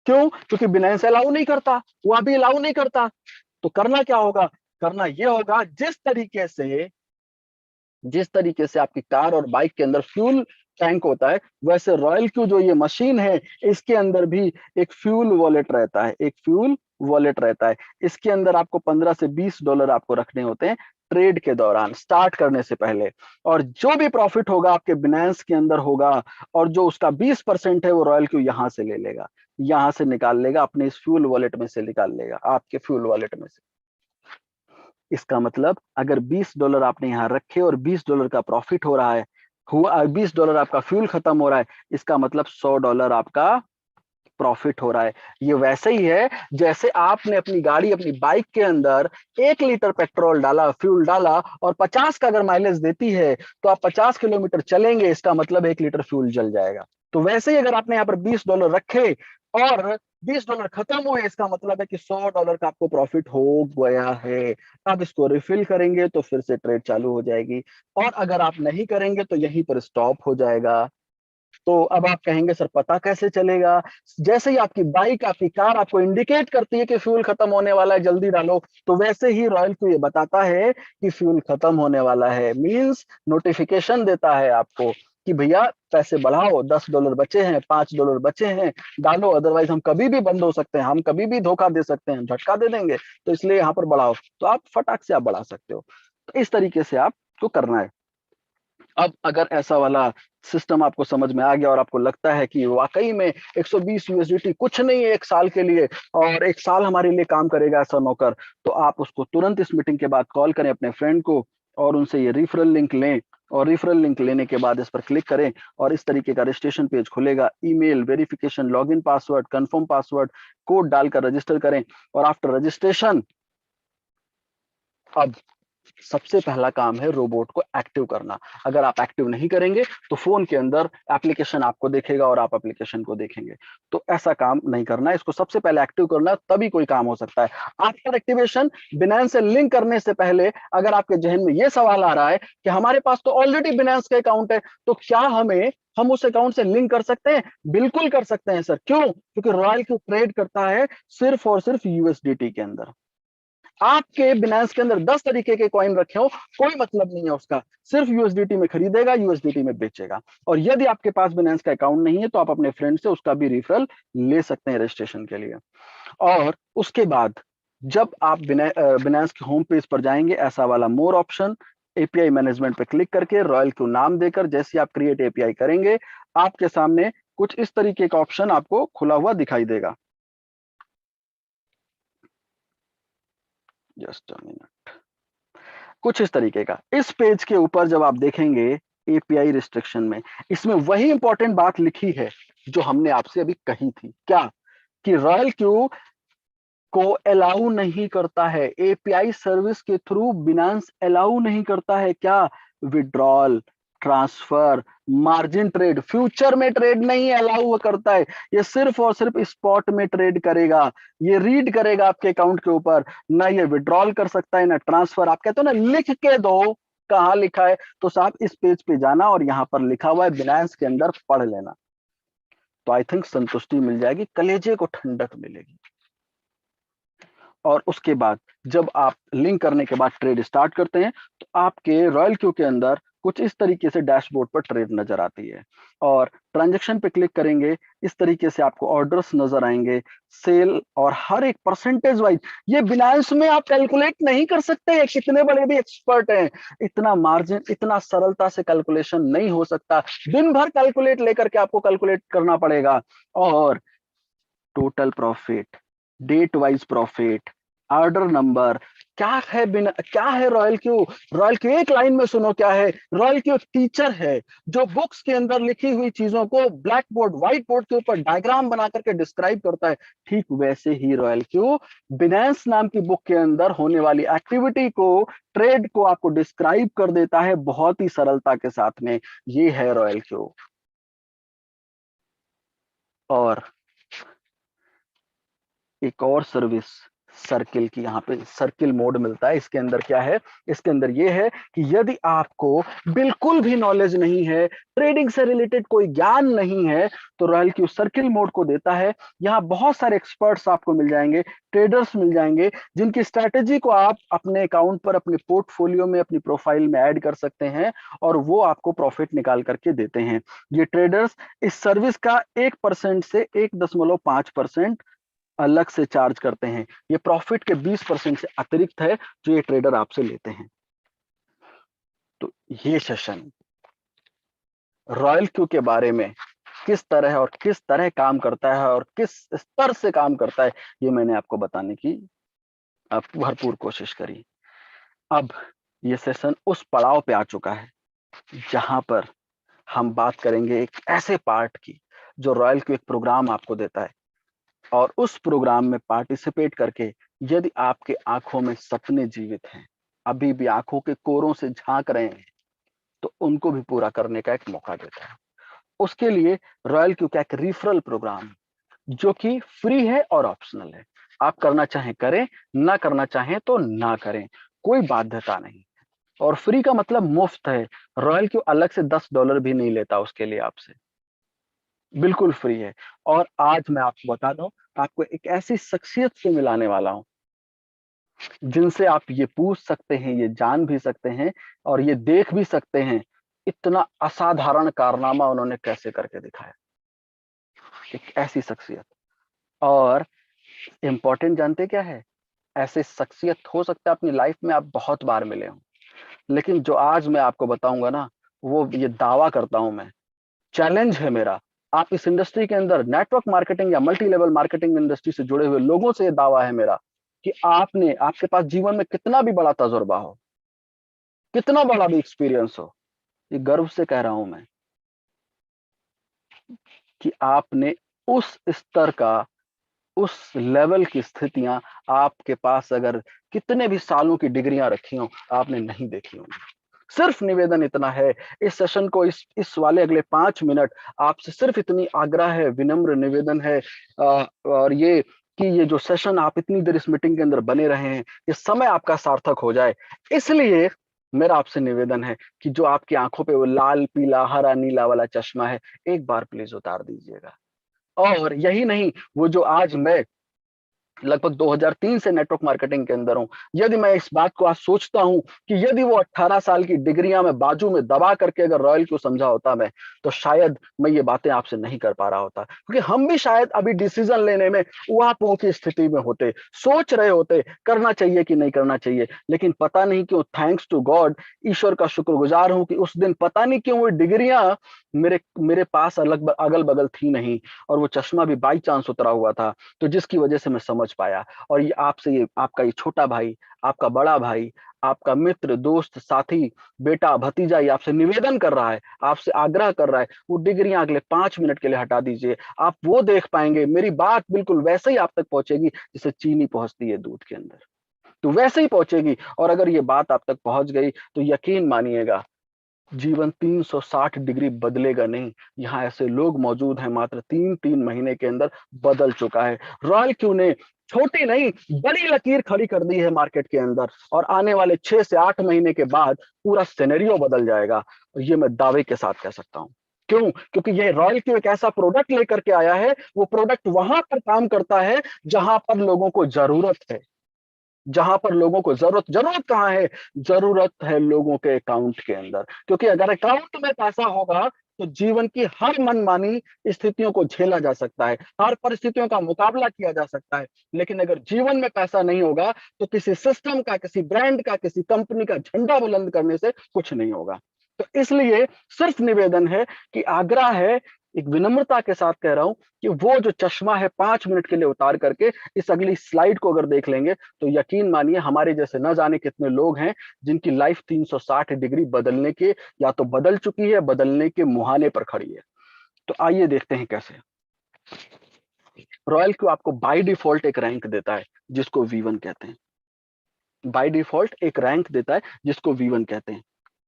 क्यों? क्योंकि बिनेंस अलाउ नहीं करता, वो अभी अलाउ नहीं करता। तो करना क्या होगा? करना यह होगा, जिस तरीके से आपकी कार और बाइक के अंदर फ्यूल टैंक होता है, वैसे रॉयल क्यू जो ये मशीन है इसके अंदर भी एक फ्यूल वॉलेट रहता है, एक फ्यूल वॉलेट रहता है। इसके अंदर आपको $15 से $20 आपको रखने होते हैं ट्रेड के दौरान, स्टार्ट करने से पहले। और जो भी प्रॉफिट होगा आपके बिनेंस के अंदर होगा, और जो उसका 20% है वो रॉयल क्यू यहां से ले लेगा, यहां से निकाल लेगा, अपने इस फ्यूल वॉलेट में से निकाल लेगा, आपके फ्यूल वॉलेट में से। इसका मतलब अगर $20 आपने यहां रखे और $20 का प्रॉफिट हो रहा है, हुआ $20 आपका फ्यूल खत्म हो रहा है, इसका मतलब $100 आपका प्रॉफिट हो रहा है। ये वैसे ही है जैसे आपने अपनी गाड़ी, अपनी बाइक के अंदर 1 लीटर पेट्रोल डाला, फ्यूल डाला, और 50 का अगर माइलेज देती है तो आप 50 किलोमीटर चलेंगे, इसका मतलब 1 लीटर फ्यूल जल जाएगा। तो वैसे ही अगर आपने यहाँ पर $20 रखे और $20 खत्म हुए, इसका मतलब है कि $100 का आपको प्रॉफिट हो गया है। अब इसको रिफिल करेंगे तो फिर से ट्रेड चालू हो जाएगी, और अगर आप नहीं करेंगे तो यहीं पर स्टॉप हो जाएगा। तो अब आप कहेंगे सर पता कैसे चलेगा? जैसे ही आपकी बाइक, आपकी कार आपको इंडिकेट करती है कि फ्यूल खत्म होने वाला है, जल्दी डालो, तो वैसे ही रॉयल क्यू ये बताता है कि फ्यूल खत्म होने वाला है। मींस नोटिफिकेशन देता है आपको कि भैया पैसे बढ़ाओ, $10 बचे हैं, $5 बचे हैं, डालो, अदरवाइज हम कभी भी बंद हो सकते हैं, हम कभी भी धोखा दे सकते हैं, झटका दे देंगे, तो इसलिए यहाँ पर बढ़ाओ। तो आप फटाक से आप बढ़ा सकते हो। तो इस तरीके से आपको करना है। अब अगर ऐसा वाला सिस्टम आपको समझ में आ गया और आपको लगता है कि वाकई में 120 यूएसडीटी कुछ नहीं है 1 साल के लिए, और 1 साल हमारे लिए काम करेगा ऐसा नौकर, तो आप उसको तुरंत इस मीटिंग के बाद कॉल करें अपने फ्रेंड को और उनसे ये रेफरल लिंक लें, और रेफरल लिंक लेने के बाद इस पर क्लिक करें और इस तरीके का रजिस्ट्रेशन पेज खुलेगा। Email verification, login password, confirm password, code डालकर रजिस्टर करें। और आफ्टर रजिस्ट्रेशन अब सबसे पहला काम है रोबोट को एक्टिव करना। अगर आप एक्टिव नहीं करेंगे तो फोन के अंदर एप्लीकेशन आपको देखेगा और आप एप्लीकेशन को देखेंगे, तो ऐसा काम नहीं करना है। इसको सबसे पहले एक्टिव करना, तभी कोई काम हो सकता है। आफ्टर एक्टिवेशन, बिनेंस से लिंक करने से पहले अगर आपके जहन में यह सवाल आ रहा है कि हमारे पास तो ऑलरेडी बिनेंस का अकाउंट है, तो क्या हम उस अकाउंट से लिंक कर सकते हैं? बिल्कुल कर सकते हैं सर। क्यों? क्योंकि रॉयल क्यू ट्रेड करता है सिर्फ और सिर्फ यूएसडीटी के अंदर। आपके बिनेंस के अंदर 10 तरीके के कॉइन रखे हो, कोई मतलब नहीं है उसका, सिर्फ यूएसडीटी में खरीदेगा, यूएसडीटी में बेचेगा। और यदि आपके पास बिनेंस का अकाउंट नहीं है तो आप अपने फ्रेंड से उसका भी रेफरल ले सकते हैं रजिस्ट्रेशन के लिए। और उसके बाद जब आप बिनेंस के होम पेज पर जाएंगे, ऐसा वाला मोर ऑप्शन, एपीआई मैनेजमेंट पे क्लिक करके रॉयल क्यू नाम देकर जैसे आप क्रिएट एपीआई करेंगे, आपके सामने कुछ इस तरीके का ऑप्शन आपको खुला हुआ दिखाई देगा। Just a minute. कुछ इस तरीके का। इस पेज के ऊपर जब आप देखेंगे एपीआई रिस्ट्रिक्शन में, इसमें वही इंपॉर्टेंट बात लिखी है जो हमने आपसे अभी कही थी। क्या? कि रॉयल क्यू को अलाउ नहीं करता है, एपीआई सर्विस के थ्रू बिनांस अलाउ नहीं करता है। क्या? Withdrawal, transfer, margin trade, future में ट्रेड नहीं अलाउ करता है। ये सिर्फ और सिर्फ स्पॉट में ट्रेड करेगा, ये रीड करेगा आपके अकाउंट के ऊपर, ना ये विड्रॉल कर सकता है ना ट्रांसफर। आप कहते हो ना लिख के दो, कहाँ लिखा है? तो साहब इस पेज पे जाना और यहाँ पर लिखा हुआ है बिनांस के अंदर, पढ़ लेना। तो आई थिंक संतुष्टि मिल जाएगी, कलेजे को ठंडक मिलेगी। और उसके बाद जब आप लिंक करने के बाद ट्रेड स्टार्ट करते हैं तो आपके रॉयल क्यू के अंदर कुछ इस तरीके से डैशबोर्ड पर ट्रेड नजर आती है। और ट्रांजैक्शन पे क्लिक करेंगे, इस तरीके से आपको ऑर्डर्स नजर आएंगे, सेल और हर एक परसेंटेज वाइज। ये बिनांस में आप कैलकुलेट नहीं कर सकते हैं, कितने बड़े भी एक्सपर्ट हैं, इतना मार्जिन इतना सरलता से कैलकुलेशन नहीं हो सकता। दिन भर कैलकुलेट लेकर के आपको कैलकुलेट करना पड़ेगा। और total profit, date wise profit, order number, क्या है रॉयल क्यू? रॉयल क्यू एक लाइन में सुनो क्या है। रॉयल क्यू टीचर है जो बुक्स के अंदर लिखी हुई चीजों को ब्लैक बोर्ड व्हाइट बोर्ड के ऊपर डायग्राम बना करके डिस्क्राइब करता है। ठीक वैसे ही रॉयल क्यू बिनांस नाम की बुक के अंदर होने वाली एक्टिविटी को, ट्रेड को आपको डिस्क्राइब कर देता है बहुत ही सरलता के साथ में। ये है रॉयल क्यू। और एक और सर्विस सर्किल की, यहाँ पे सर्किल मोड मिलता है। इसके अंदर क्या है? इसके अंदर ये है कि यदि आपको बिल्कुल भी नॉलेज नहीं है, ट्रेडिंग से रिलेटेड कोई ज्ञान नहीं है, तो रॉयल क्यू सर्किल मोड को देता है। यहाँ बहुत सारे एक्सपर्ट्स आपको मिल जाएंगे, ट्रेडर्स मिल जाएंगे, जिनकी स्ट्रैटेजी को आप अपने अकाउंट पर, अपने पोर्टफोलियो में, अपनी प्रोफाइल में ऐड कर सकते हैं और वो आपको प्रॉफिट निकाल करके देते हैं। ये ट्रेडर्स इस सर्विस का 1% से 1.5% अलग से चार्ज करते हैं। ये प्रॉफिट के 20% से अतिरिक्त है जो ये ट्रेडर आपसे लेते हैं। तो ये सेशन रॉयल क्यू के बारे में किस तरह और किस तरह काम करता है और किस स्तर से काम करता है, ये मैंने आपको बताने की भरपूर कोशिश करी। अब ये सेशन उस पड़ाव पे आ चुका है जहां पर हम बात करेंगे एक ऐसे पार्ट की जो रॉयल क्यू एक प्रोग्राम आपको देता है। और उस प्रोग्राम में पार्टिसिपेट करके यदि आपके आंखों में सपने जीवित हैं, अभी भी आंखों के कोरों से झांक रहे हैं, तो उनको भी पूरा करने का एक मौका देता है। उसके लिए रॉयल क्यू का एक रिफरल प्रोग्राम जो कि फ्री है और ऑप्शनल है। आप करना चाहें करें, ना करना चाहें तो ना करें, कोई बाध्यता नहीं। और फ्री का मतलब मुफ्त है। रॉयल क्यू अलग से $10 भी नहीं लेता उसके लिए आपसे, बिल्कुल फ्री है। और आज मैं आपको बता दूं, आपको एक ऐसी शख्सियत से मिलाने वाला हूं जिनसे आप ये पूछ सकते हैं, ये जान भी सकते हैं और ये देख भी सकते हैं इतना असाधारण कारनामा उन्होंने कैसे करके दिखाया। एक ऐसी शख्सियत। और इंपॉर्टेंट जानते क्या है? ऐसे शख्सियत हो सकता है अपनी लाइफ में आप बहुत बार मिले हो, लेकिन जो आज मैं आपको बताऊंगा ना, वो ये दावा करता हूं मैं, चैलेंज है मेरा, आप इस इंडस्ट्री के अंदर नेटवर्क मार्केटिंग या मल्टी लेवल मार्केटिंग इंडस्ट्री से जुड़े हुए लोगों से ये दावा है मेरा कि आपके पास जीवन में कितना भी बड़ा तजुर्बा हो, कितना बड़ा भी एक्सपीरियंस हो, ये गर्व से कह रहा हूं मैं कि आपने उस स्तर का, उस लेवल की स्थितियां आपके पास अगर कितने भी सालों की डिग्रियां रखी हो, आपने नहीं देखी होंगी। सिर्फ निवेदन इतना है, इस सेशन को, इस वाले अगले 5 मिनट आपसे सिर्फ इतनी आग्रह है, विनम्र निवेदन है, और ये कि ये जो सेशन आप इतनी देर इस मीटिंग के अंदर बने रहे हैं, ये समय आपका सार्थक हो जाए। इसलिए मेरा आपसे निवेदन है कि जो आपकी आंखों पे वो लाल पीला हरा नीला वाला चश्मा है, एक बार प्लीज उतार दीजिएगा। और यही नहीं, वो जो आज मैं लगभग 2003 से नेटवर्क मार्केटिंग के अंदर हूं। यदि मैं इस बात को आज सोचता हूं कि यदि वो 18 साल की डिग्रियां मैं बाजू में दबा करके अगर रॉयल को समझा होता मैं, तो शायद मैं ये बातें आपसे नहीं कर पा रहा होता, क्योंकि हम भी शायद अभी डिसीजन लेने में उहापोह की स्थिति में होते, सोच रहे होते करना चाहिए कि नहीं करना चाहिए। लेकिन पता नहीं क्यों, थैंक्स टू गॉड, ईश्वर का शुक्रगुजार हूं कि उस दिन पता नहीं क्यों वो डिग्रियां मेरे मेरे पास अगल बगल थी नहीं, और वो चश्मा भी बाई चांस उतरा हुआ था, तो जिसकी वजह से मैं समझ पाया। और ये आपसे, ये आपका ये छोटा भाई, आपका बड़ा भाई, आपका मित्र, दोस्त, साथी, बेटा, भतीजा, ये आपसे निवेदन कर रहा है, आपसे आग्रह कर रहा है, वो डिग्रियां अगले 5 मिनट के लिए हटा दीजिए। आप वो देख पाएंगे, मेरी बात बिल्कुल वैसे ही आप तक पहुंचेगी जैसे चीनी पहुंचती है दूध के अंदर, तो वैसे ही पहुंचेगी। और अगर ये बात आप तक पहुंच गई तो यकीन मानिएगा, जीवन 360 डिग्री बदलेगा नहीं। यहाँ ऐसे लोग मौजूद हैं, मात्र 3-3 महीने के अंदर बदल चुका है। रॉयल क्यू ने छोटी नहीं बड़ी लकीर खड़ी कर दी है मार्केट के अंदर, और आने वाले 6 से 8 महीने के बाद पूरा सिनेरियो बदल जाएगा, और ये मैं दावे के साथ कह सकता हूँ। क्यों? क्योंकि ये रॉयल क्यू एक ऐसा प्रोडक्ट लेकर के आया है, वो प्रोडक्ट वहां पर काम करता है जहां पर लोगों को जरूरत है। जहां पर लोगों को जरूरत कहाँ है? जरूरत है लोगों के अकाउंट के अंदर, क्योंकि अगर अकाउंट में पैसा होगा तो जीवन की हर मनमानी स्थितियों को झेला जा सकता है, हर परिस्थितियों का मुकाबला किया जा सकता है। लेकिन अगर जीवन में पैसा नहीं होगा तो किसी सिस्टम का, किसी ब्रांड का, किसी कंपनी का झंडा बुलंद करने से कुछ नहीं होगा। तो इसलिए सिर्फ निवेदन है, कि आग्रह है, एक विनम्रता के साथ कह रहा हूं कि वो जो चश्मा है 5 मिनट के लिए उतार करके इस अगली स्लाइड को अगर देख लेंगे, तो यकीन मानिए हमारे जैसे न जाने कितने लोग हैं जिनकी लाइफ 360 डिग्री बदलने के, या तो बदल चुकी है, बदलने के मुहाने पर खड़ी है। तो आइए देखते हैं कैसे। रॉयल क्यू आपको बाय डिफॉल्ट एक रैंक देता है जिसको V1 कहते हैं। बाय डिफॉल्ट एक रैंक देता है जिसको V1 कहते हैं।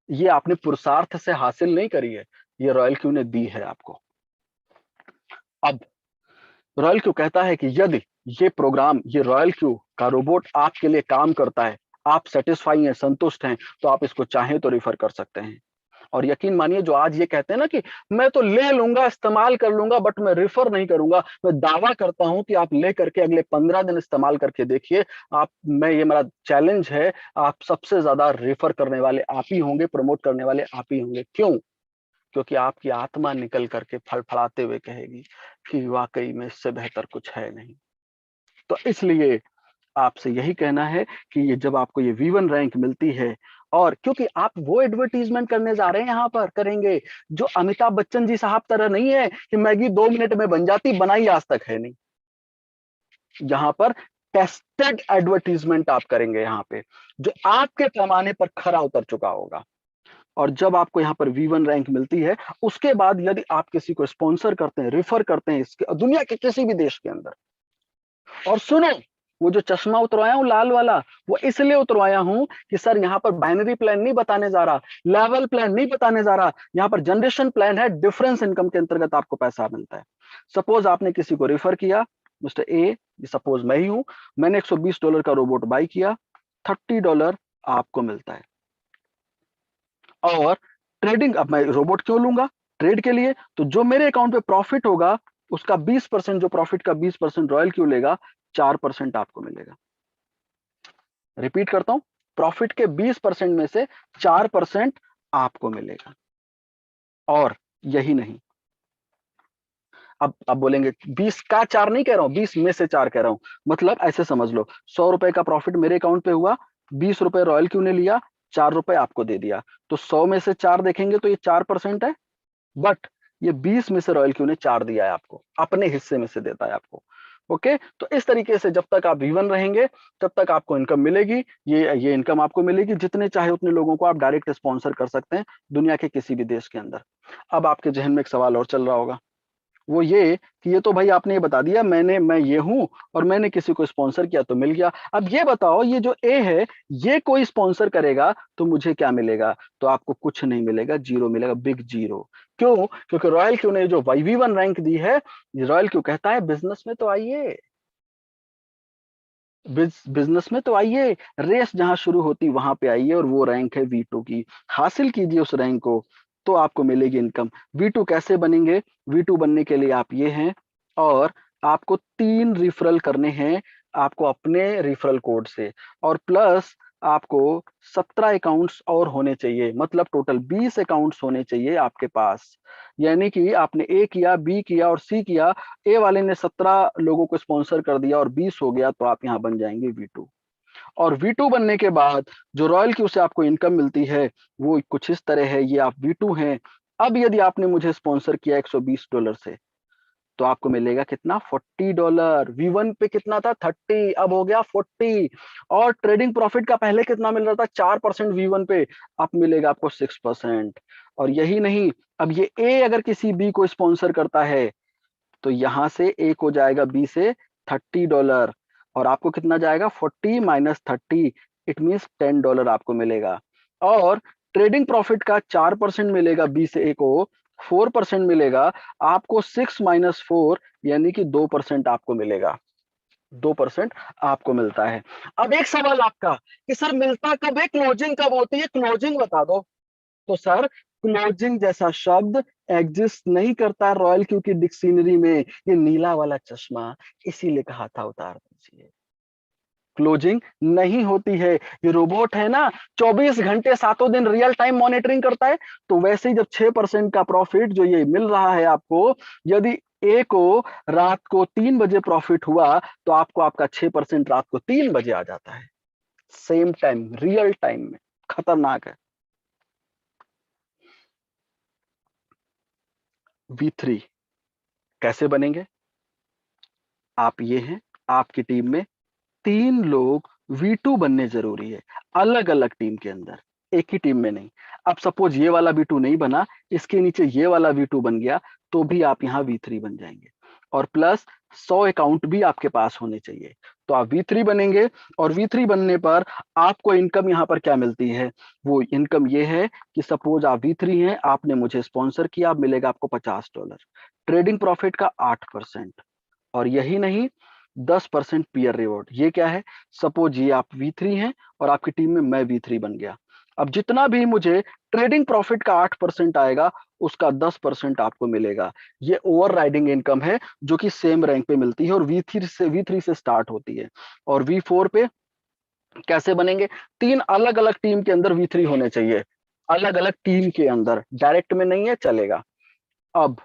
ये आपने पुरुषार्थ से हासिल नहीं करी है, ये रॉयल क्यू ने दी है आपको। अब रॉयल क्यू कहता है कि यदि ये प्रोग्राम, ये रॉयल क्यू का रोबोट आपके लिए काम करता है, आप सेटिस्फाई हैं, संतुष्ट हैं, तो आप इसको चाहें तो रिफर कर सकते हैं। और यकीन मानिए, जो आज ये कहते हैं ना कि मैं तो ले लूंगा, इस्तेमाल कर लूंगा, बट मैं रिफर नहीं करूंगा, मैं दावा करता हूं कि आप ले करके अगले 15 दिन इस्तेमाल करके देखिए, आप, मैं, ये मेरा चैलेंज है, आप सबसे ज्यादा रेफर करने वाले आप ही होंगे, प्रमोट करने वाले आप ही होंगे। क्यों? क्योंकि आपकी आत्मा निकल करके फड़फड़ाते हुए कहेगी कि वाकई में इससे बेहतर कुछ है नहीं। तो इसलिए आपसे यही कहना है कि ये जब आपको ये V1 रैंक मिलती है, और क्योंकि आप वो एडवर्टीजमेंट करने जा रहे हैं, यहां पर करेंगे जो अमिताभ बच्चन जी साहब तरह नहीं है कि मैगी 2 मिनट में बन जाती, बनाई आज तक है नहीं। यहां पर टेस्टेड एडवर्टीजमेंट आप करेंगे, यहां पे जो आपके पैमाने पर खरा उतर चुका होगा। और जब आपको यहाँ पर V1 रैंक मिलती है, उसके बाद यदि आप किसी को स्पॉन्सर करते हैं, रेफर करते हैं इसके दुनिया के किसी भी देश के अंदर, और सुनो, वो जो चश्मा उतरवाया हूं लाल वाला, वो इसलिए उतरवाया हूं कि सर यहाँ पर बाइनरी प्लान नहीं बताने जा रहा, लेवल प्लान नहीं बताने जा रहा, यहाँ पर जनरेशन प्लान है, डिफरेंस इनकम के अंतर्गत आपको पैसा मिलता है। सपोज आपने किसी को रेफर किया, मिस्टर ए, सपोज मैं ही हूं, मैंने $120 का रोबोट बाई किया, $30 आपको मिलता है। और ट्रेडिंग, अब मैं रोबोट क्यों लूंगा? ट्रेड के लिए। तो जो मेरे अकाउंट पे प्रॉफिट होगा उसका 20%, जो प्रॉफिट का 20% रॉयल क्यू लेगा, 4% आपको मिलेगा। रिपीट करता हूं, प्रॉफिट के 20% में से 4% आपको मिलेगा। और यही नहीं, अब बोलेंगे 20 का 4 नहीं कह रहा हूं, 20 में से 4 कह रहा हूं। मतलब ऐसे समझ लो, 100 रुपए का प्रॉफिट मेरे अकाउंट पे हुआ, 20 रुपए रॉयल क्यू ने लिया, 4 रुपए आपको दे दिया, तो 100 में से 4 देखेंगे तो ये 4% है। बट ये 20 में से रॉयल क्यू ने 4 दिया है आपको, अपने हिस्से में से देता है आपको। ओके, तो इस तरीके से जब तक आप V1 रहेंगे तब तक आपको इनकम मिलेगी। ये इनकम आपको मिलेगी, जितने चाहे उतने लोगों को आप डायरेक्ट स्पॉन्सर कर सकते हैं दुनिया के किसी भी देश के अंदर। अब आपके जहन में एक सवाल और चल रहा होगा, वो ये कि ये तो भाई आपने ये बता दिया, मैं ये हूं और मैंने किसी को स्पॉन्सर किया तो मिल गया। अब ये बताओ, ये जो ए है, ये कोई स्पॉन्सर करेगा तो मुझे क्या मिलेगा? तो आपको कुछ नहीं मिलेगा, जीरो मिलेगा, बिग जीरो। क्यों? क्योंकि रॉयल क्यू ने जो V1 रैंक दी है, रॉयल क्यू कहता है बिजनेस में तो आइए, बिजनेस में तो आइए, रेस जहां शुरू होती वहां पे आइए, और वो रैंक है V2 की, हासिल कीजिए उस रैंक को, तो आपको मिलेगी इनकम। V2 कैसे बनेंगे? V2 बनने के लिए आप ये हैं, और आपको 3 रिफरल करने हैं आपको अपने रेफरल कोड से, और प्लस आपको 17 अकाउंट्स और होने चाहिए, मतलब टोटल 20 अकाउंट्स होने चाहिए आपके पास। यानी कि आपने ए किया, बी किया और सी किया, ए वाले ने 17 लोगों को स्पॉन्सर कर दिया और 20 हो गया, तो आप यहाँ बन जाएंगे V2। और V2 बनने के बाद जो रॉयल क्यू से आपको इनकम मिलती है वो कुछ इस तरह है, ये आप V2 हैं। अब यदि आपने मुझे स्पॉन्सर किया $120 से, तो आपको मिलेगा कितना, $40। V1 पे कितना था, 30, अब हो गया 40। और ट्रेडिंग प्रॉफिट का पहले कितना मिल रहा था, 4% V1 पे, अब मिलेगा आपको 6%। और यही नहीं, अब ये ए अगर किसी बी को स्पॉन्सर करता है तो यहां से एक हो जाएगा बी से $30, और आपको कितना जाएगा, 40 माइनस 30, इट मीन्स $10 आपको मिलेगा। और ट्रेडिंग प्रॉफिट का 4% मिलेगा बी से ए को, 4% मिलेगा आपको, 6 माइनस 4 यानी कि 2% आपको मिलेगा, 2% आपको मिलता है। अब एक सवाल आपका कि सर मिलता कब है, क्लोजिंग कब होती है, क्लोजिंग बता दो। तो सर क्लोजिंग जैसा शब्द एग्जिस्ट नहीं करता रॉयल क्यू की डिक्शनरी में, ये नीला वाला चश्मा, इसीलिए कहा था उतार दीजिए। क्लोजिंग नहीं होती है, ये रोबोट है ना, 24 घंटे 7 दिन रियल टाइम मॉनिटरिंग करता है। तो वैसे ही जब 6% का प्रॉफिट जो ये मिल रहा है आपको, यदि ए को रात को 3 बजे प्रॉफिट हुआ तो आपको आपका 6% रात को 3 बजे आ जाता है, सेम टाइम, रियल टाइम में। खतरनाक है। V3 कैसे बनेंगे, आप ये हैं, आपकी टीम में 3 लोग V2 बनने जरूरी है, अलग अलग टीम के अंदर, एक ही टीम में नहीं। अब सपोज ये वाला V2 नहीं बना, इसके नीचे ये वाला V2 बन गया, तो भी आप यहाँ V3 बन जाएंगे। और प्लस 100 अकाउंट भी आपके पास होने चाहिए, तो आप V3 बनेंगे। और V3 बनने पर आपको इनकम यहाँ पर क्या मिलती है, वो इनकम ये है कि सपोज आप V3 हैं, आपने मुझे स्पॉन्सर किया, अब मिलेगा आपको $50, ट्रेडिंग प्रॉफिट का 8%। और यही नहीं, 10% पीयर रिवॉर्ड। ये क्या है, सपोज ये आप V3 हैं और आपकी टीम में मैं V3 बन गया, अब जितना भी मुझे ट्रेडिंग प्रॉफिट का 8% आएगा, उसका 10% आपको मिलेगा। ये ओवर राइडिंग इनकम है जो कि सेम रैंक पे मिलती है और V3 से स्टार्ट होती है। और V4 पे कैसे बनेंगे, 3 अलग अलग टीम के अंदर V3 होने चाहिए, अलग अलग टीम के अंदर, डायरेक्ट में नहीं है, चलेगा। अब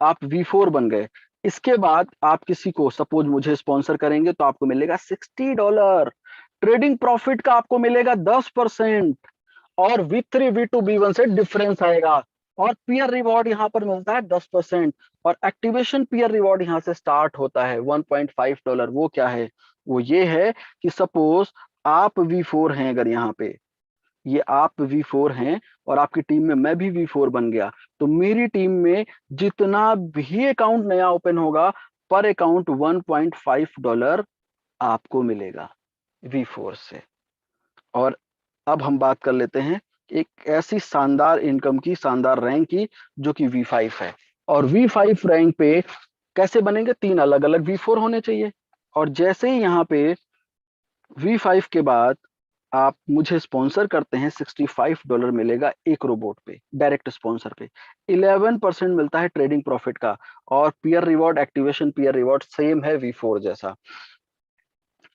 आप V4 बन गए, इसके बाद आप किसी को सपोज मुझे स्पॉन्सर करेंगे तो आपको मिलेगा $60, ट्रेडिंग प्रॉफिट का आपको मिलेगा 10%। और V3 V2 B1 से डिफरेंस आएगा। और पीयर रिवॉर्ड यहाँ पर मिलता है 10%। और एक्टिवेशन पीयर रिवॉर्ड यहाँ से स्टार्ट होता है $1.5। वो क्या है, वो ये है कि सपोज आप V4 हैं, अगर यहाँ पे ये आप V4 हैं और आपकी टीम में मैं भी V4 बन गया, तो मेरी टीम में जितना भी अकाउंट नया ओपन होगा, पर अकाउंट $1.5 आपको मिलेगा V4 से। और अब हम बात कर लेते हैं एक ऐसी शानदार इनकम की, शानदार रैंक की, जो कि V5 है। और V5 रैंक पे कैसे बनेंगे, 3 अलग अलग V4 होने चाहिए। और जैसे ही यहाँ पे V5 के बाद आप मुझे स्पॉन्सर करते हैं, $65 मिलेगा एक रोबोट पे, डायरेक्ट स्पॉन्सर पे। 11% मिलता है ट्रेडिंग प्रॉफिट का। और peer reward, activation peer reward same है V4 जैसा।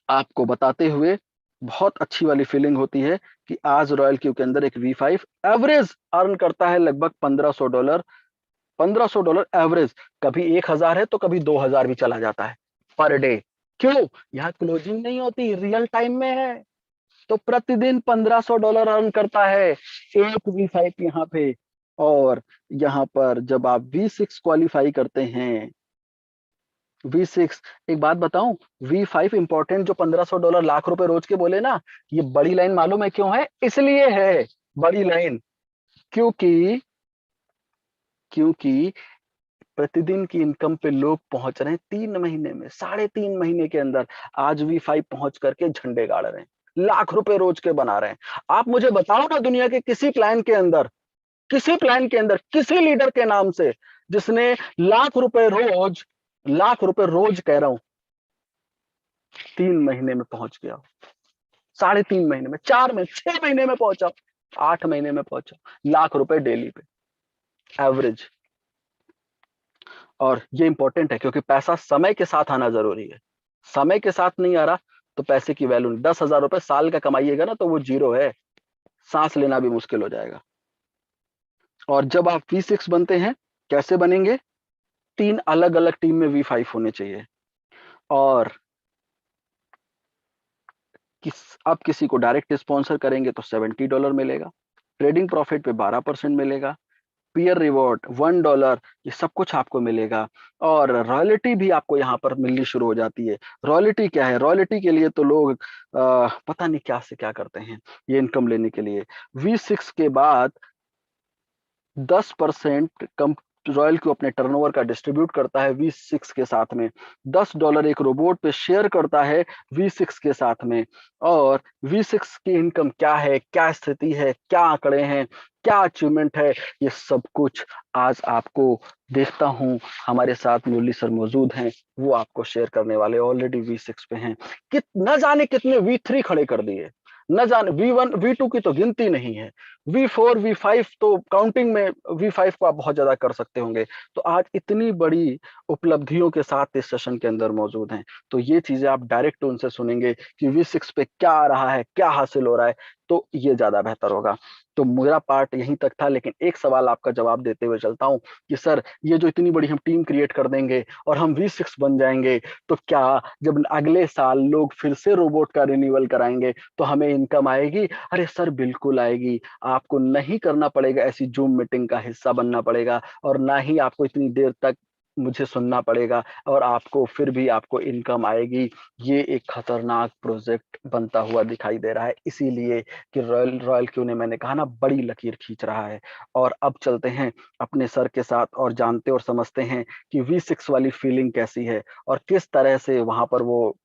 आपको बताते हुए बहुत अच्छी वाली फीलिंग होती है कि आज रॉयल क्यू के अंदर एक V5 एवरेज अर्न करता है लगभग $1500, $1500 एवरेज। कभी 1000 है तो कभी 2000 भी चला जाता है पर डे। क्यों, यहाँ क्लोजिंग नहीं होती, रियल टाइम में है, तो प्रतिदिन $1500 अर्न करता है एक V5 यहाँ पे। और यहाँ पर जब आप V6 क्वालिफाई करते हैं, V6, एक बात बताऊं, V5 इंपॉर्टेंट, जो $1500 लाख रुपए रोज के बोले ना, ये बड़ी लाइन मालूम है क्यों है, इसलिए है बड़ी लाइन, क्योंकि क्योंकि प्रतिदिन की इनकम पे लोग पहुंच रहे हैं 3 महीने में, 3.5 महीने के अंदर आज V5 पहुंच करके झंडे गाड़ रहे हैं, लाख रुपए रोज के बना रहे हैं। आप मुझे बताओ ना, दुनिया के किसी प्लान के अंदर, किसी प्लान के अंदर, किसी लीडर के नाम से जिसने लाख रुपए रोज कह रहा हूं, 3 महीने में पहुंच गया, 3.5 महीने में, 4 में, 6 महीने में पहुंचा, 8 महीने में पहुंचा, लाख रुपए डेली पे एवरेज। और ये इंपॉर्टेंट है क्योंकि पैसा समय के साथ आना जरूरी है। समय के साथ नहीं आ रहा तो पैसे की वैल्यू नहीं। 10,000 रुपए साल का कमाइएगा ना तो वो जीरो है, सांस लेना भी मुश्किल हो जाएगा। और जब आप V6 बनते हैं, कैसे बनेंगे? 3 अलग-अलग टीम में V5 होने चाहिए। और आप किसी को डायरेक्ट स्पॉन्सर करेंगे तो $70 मिलेगा, ट्रेडिंग प्रॉफिट पे 12% मिलेगा, पीयर रिवॉर्ड $1, ये सब कुछ आपको मिलेगा। और रॉयल्टी भी आपको यहाँ पर मिलनी शुरू हो जाती है। रॉयल्टी क्या है? रॉयल्टी के लिए तो लोग पता नहीं क्या से क्या करते हैं ये इनकम लेने के लिए। V6 के बाद 10% कम रॉयल क्यू अपने टर्नओवर का डिस्ट्रीब्यूट करता है V6 के साथ में। $10 एक रोबोट पे शेयर करता है V6 के साथ में। और V6 की इनकम क्या है, क्या स्थिति है, क्या आंकड़े हैं, क्या अचीवमेंट है, ये सब कुछ आज आपको देखता हूं। हमारे साथ मुरली सर मौजूद हैं, वो आपको शेयर करने वाले। ऑलरेडी V6 पे हैं, न जाने कितने V3 खड़े कर दिए, न जाने V1 V2 की तो गिनती नहीं है, V4 V5 तो काउंटिंग में V5 को आप बहुत ज्यादा कर सकते होंगे। तो आज इतनी बड़ी उपलब्धियों के साथ इस सेशन के अंदर मौजूद हैं, तो ये चीजें आप डायरेक्ट उनसे सुनेंगे कि V6 पे क्या आ रहा है, क्या हासिल हो रहा है, तो ये ज्यादा बेहतर होगा। तो मेरा पार्ट यहीं तक था, लेकिन एक सवाल आपका जवाब देते हुए चलता हूं कि सर ये जो इतनी बड़ी हम टीम क्रिएट कर देंगे और हम V6 बन जाएंगे, तो क्या जब अगले साल लोग फिर से रोबोट का रिन्यूअल कराएंगे तो हमें इनकम आएगी? अरे सर बिल्कुल आएगी। आपको नहीं करना पड़ेगा ऐसी जूम मीटिंग का हिस्सा बनना पड़ेगा, और ना ही आपको इतनी देर तक मुझे सुनना पड़ेगा, और आपको फिर भी आपको इनकम आएगी। ये एक खतरनाक प्रोजेक्ट बनता हुआ दिखाई दे रहा है, इसीलिए कि रॉयल क्यू ने, मैंने कहा ना, बड़ी लकीर खींच रहा है। और अब चलते हैं अपने सर के साथ और जानते और समझते हैं कि V6 वाली फीलिंग कैसी है और किस तरह से वहां पर वो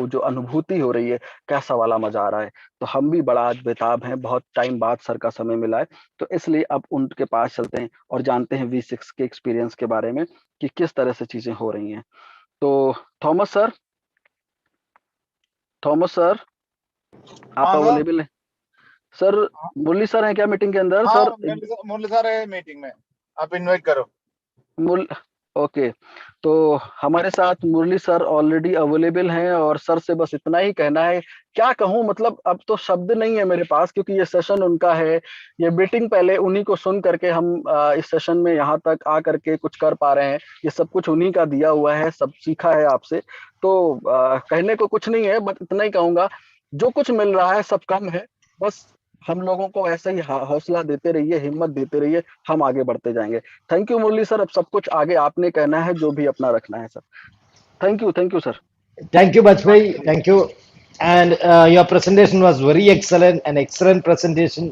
जो अनुभूति हो रही है, कैसा वाला मजा आ रहा है। तो हम भी बड़ा आज बेताब हैं, बहुत टाइम बाद सर का समय मिला है, तो इसलिए अब उनके पास चलते हैं और जानते हैं V6 के एक्सपीरियंस के बारे में कि किस तरह से चीजें हो रही हैं। तो थॉमस सर आप हाँ सर। अवेलेबल हैं? सर मुरली सर हैं क्या मीटिंग के अंदर? हाँ, सर मुरली सर है मीटिंग में, आप इनवाइट करो। ओके, तो हमारे साथ मुरली सर ऑलरेडी अवेलेबल हैं, और सर से बस इतना ही कहना है, क्या कहूं, मतलब अब तो शब्द नहीं है मेरे पास, क्योंकि ये सेशन उनका है। ये मीटिंग पहले उन्हीं को सुन करके हम इस सेशन में यहाँ तक आ करके कुछ कर पा रहे हैं। ये सब कुछ उन्हीं का दिया हुआ है, सब सीखा है आपसे। तो कहने को कुछ नहीं है, बस इतना ही कहूंगा, जो कुछ मिल रहा है सब कम है। बस हम लोगों को ऐसे ही हौसला देते रहिए, हिम्मत देते रहिए, हम आगे बढ़ते जाएंगे। थैंक यू मुरली सर, अब सब कुछ आगे आपने कहना है, जो भी अपना रखना है sir. Thank you sir. Thank you, Bajpai. Thank you. And your presentation was very excellent, an excellent presentation.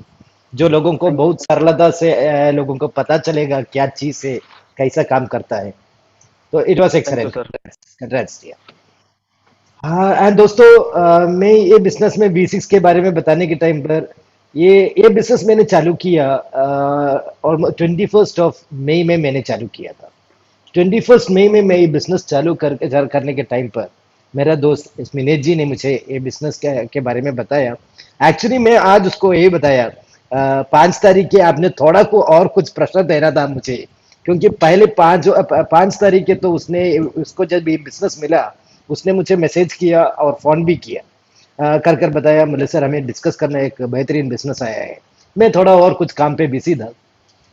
जो लोगों को बहुत सरलता से लोगों को पता चलेगा क्या चीज है, कैसा काम करता है, तो इट वाज एक्सीलेंट। कंग्रेट्स दिया। हाँ, एंड दोस्तों मैं ये बिजनेस में V6 के बारे में बताने के टाइम पर ये बिजनेस मैंने चालू किया और 21 मई में मैंने चालू किया था। 21 मई में मैं ये बिजनेस चालू करने के टाइम पर मेरा दोस्त स्मिनेश जी ने मुझे ये बिजनेस के बारे में बताया। एक्चुअली मैं आज उसको यही बताया, 5 तारीख के आपने थोड़ा को और कुछ प्रश्न देना था मुझे, क्योंकि पहले 5 तारीख के तो उसको जब ये बिजनेस मिला उसने मुझे मैसेज किया और फोन भी किया, कर बताया, मुझे सर हमें डिस्कस करना, एक बेहतरीन बिजनेस आया है। मैं थोड़ा और कुछ काम पे बिजी था,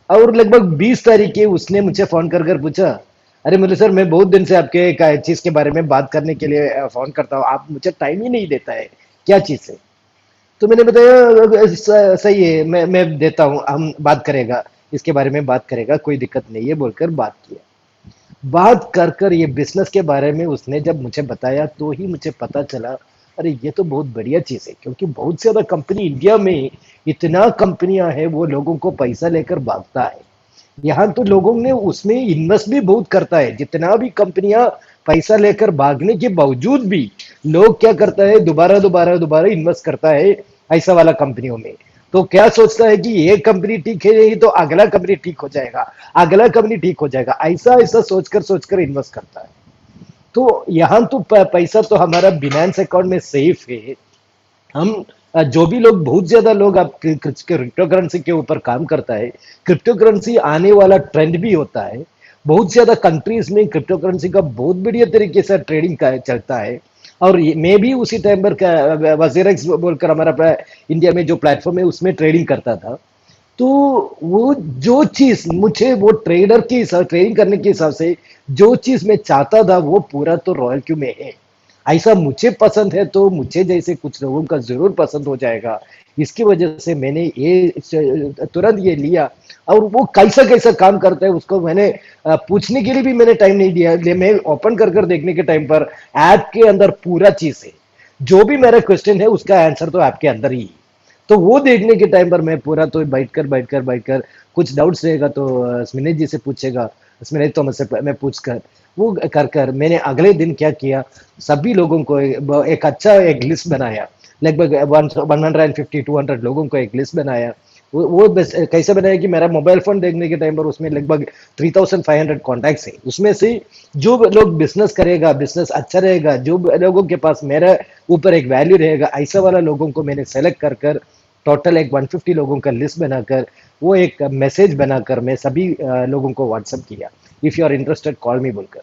और लगभग 20 तारीख के उसने मुझे फोन कर पूछा, अरे मुझे सर मैं बहुत दिन से आपके चीज के बारे में बात करने के लिए फोन करता हूँ, आप मुझे टाइम ही नहीं देता है, क्या चीज है? तो मैंने बताया सही है, मैं देता हूँ, हम बात करेगा, इसके बारे में बात करेगा, कोई दिक्कत नहीं है, बोलकर बात किया। बात कर ये बिजनेस के बारे में उसने जब मुझे बताया तो ही मुझे पता चला, अरे ये तो बहुत बढ़िया चीज है, क्योंकि बहुत ज्यादा कंपनी इंडिया में, इतना कंपनियां हैं, वो लोगों को पैसा लेकर भागता है। यहाँ तो लोगों ने उसमें इन्वेस्ट भी बहुत करता है, जितना भी कंपनियां पैसा लेकर भागने के बावजूद भी लोग क्या करता है, दोबारा इन्वेस्ट करता है ऐसा वाला कंपनियों में। तो क्या सोचता है कि ये कंपनी ठीक है नहीं तो अगला कंपनी ठीक हो जाएगा, अगला कंपनी ठीक हो जाएगा, ऐसा सोचकर इन्वेस्ट करता है। तो यहाँ तो पैसा तो हमारा बिनांस अकाउंट में सेफ है। हम जो भी लोग, बहुत ज्यादा लोग आप क्रिप्टो करेंसी के ऊपर काम करता है, क्रिप्टो करेंसी आने वाला ट्रेंड भी होता है, बहुत ज्यादा कंट्रीज में क्रिप्टो करेंसी का बहुत बढ़िया तरीके से ट्रेडिंग का चलता है। और मैं भी उसी टाइम पर वजीरेक्स बोलकर हमारा इंडिया में जो प्लेटफॉर्म है उसमें ट्रेडिंग करता था। तो वो जो चीज मुझे वो ट्रेडर के हिसाब ट्रेडिंग करने के हिसाब से जो चीज मैं चाहता था वो पूरा तो रॉयल क्यू में है। ऐसा मुझे पसंद है तो मुझे जैसे कुछ लोगों का जरूर पसंद हो जाएगा। इसकी वजह से मैंने ये तुरंत ये लिया। और वो कैसा कैसा काम करता है उसको मैंने पूछने के लिए भी मैंने टाइम नहीं दिया। मैं ओपन कर कर देखने के टाइम पर ऐप के अंदर पूरा चीज है। जो भी मेरा क्वेश्चन है उसका आंसर तो ऐप के अंदर ही है। तो वो देखने के टाइम पर मैं पूरा तो बैठ कर कुछ डाउट्स रहेगा तो स्मिनेश जी से पूछेगा, स्मिनेश तो मुझसे मैं पूछ कर वो कर मैंने अगले दिन क्या किया, सभी लोगों को एक अच्छा एक लिस्ट बनाया। लगभग 150-200 लोगों को एक लिस्ट बनाया। वो कैसे बनाया कि मेरा मोबाइल फोन देखने के टाइम पर उसमें लगभग 3500 कॉन्टैक्ट्स है। उसमें से जो लोग बिजनेस करेगा, बिजनेस अच्छा रहेगा, जो लोगों के पास मेरा ऊपर एक वैल्यू रहेगा, ऐसा वाला लोगों को मैंने सेलेक्ट कर कर टोटल एक 150 लोगों का लिस्ट बनाकर वो एक मैसेज बनाकर मैं सभी लोगों को व्हाट्सएप किया, if you are interested call me बोलकर।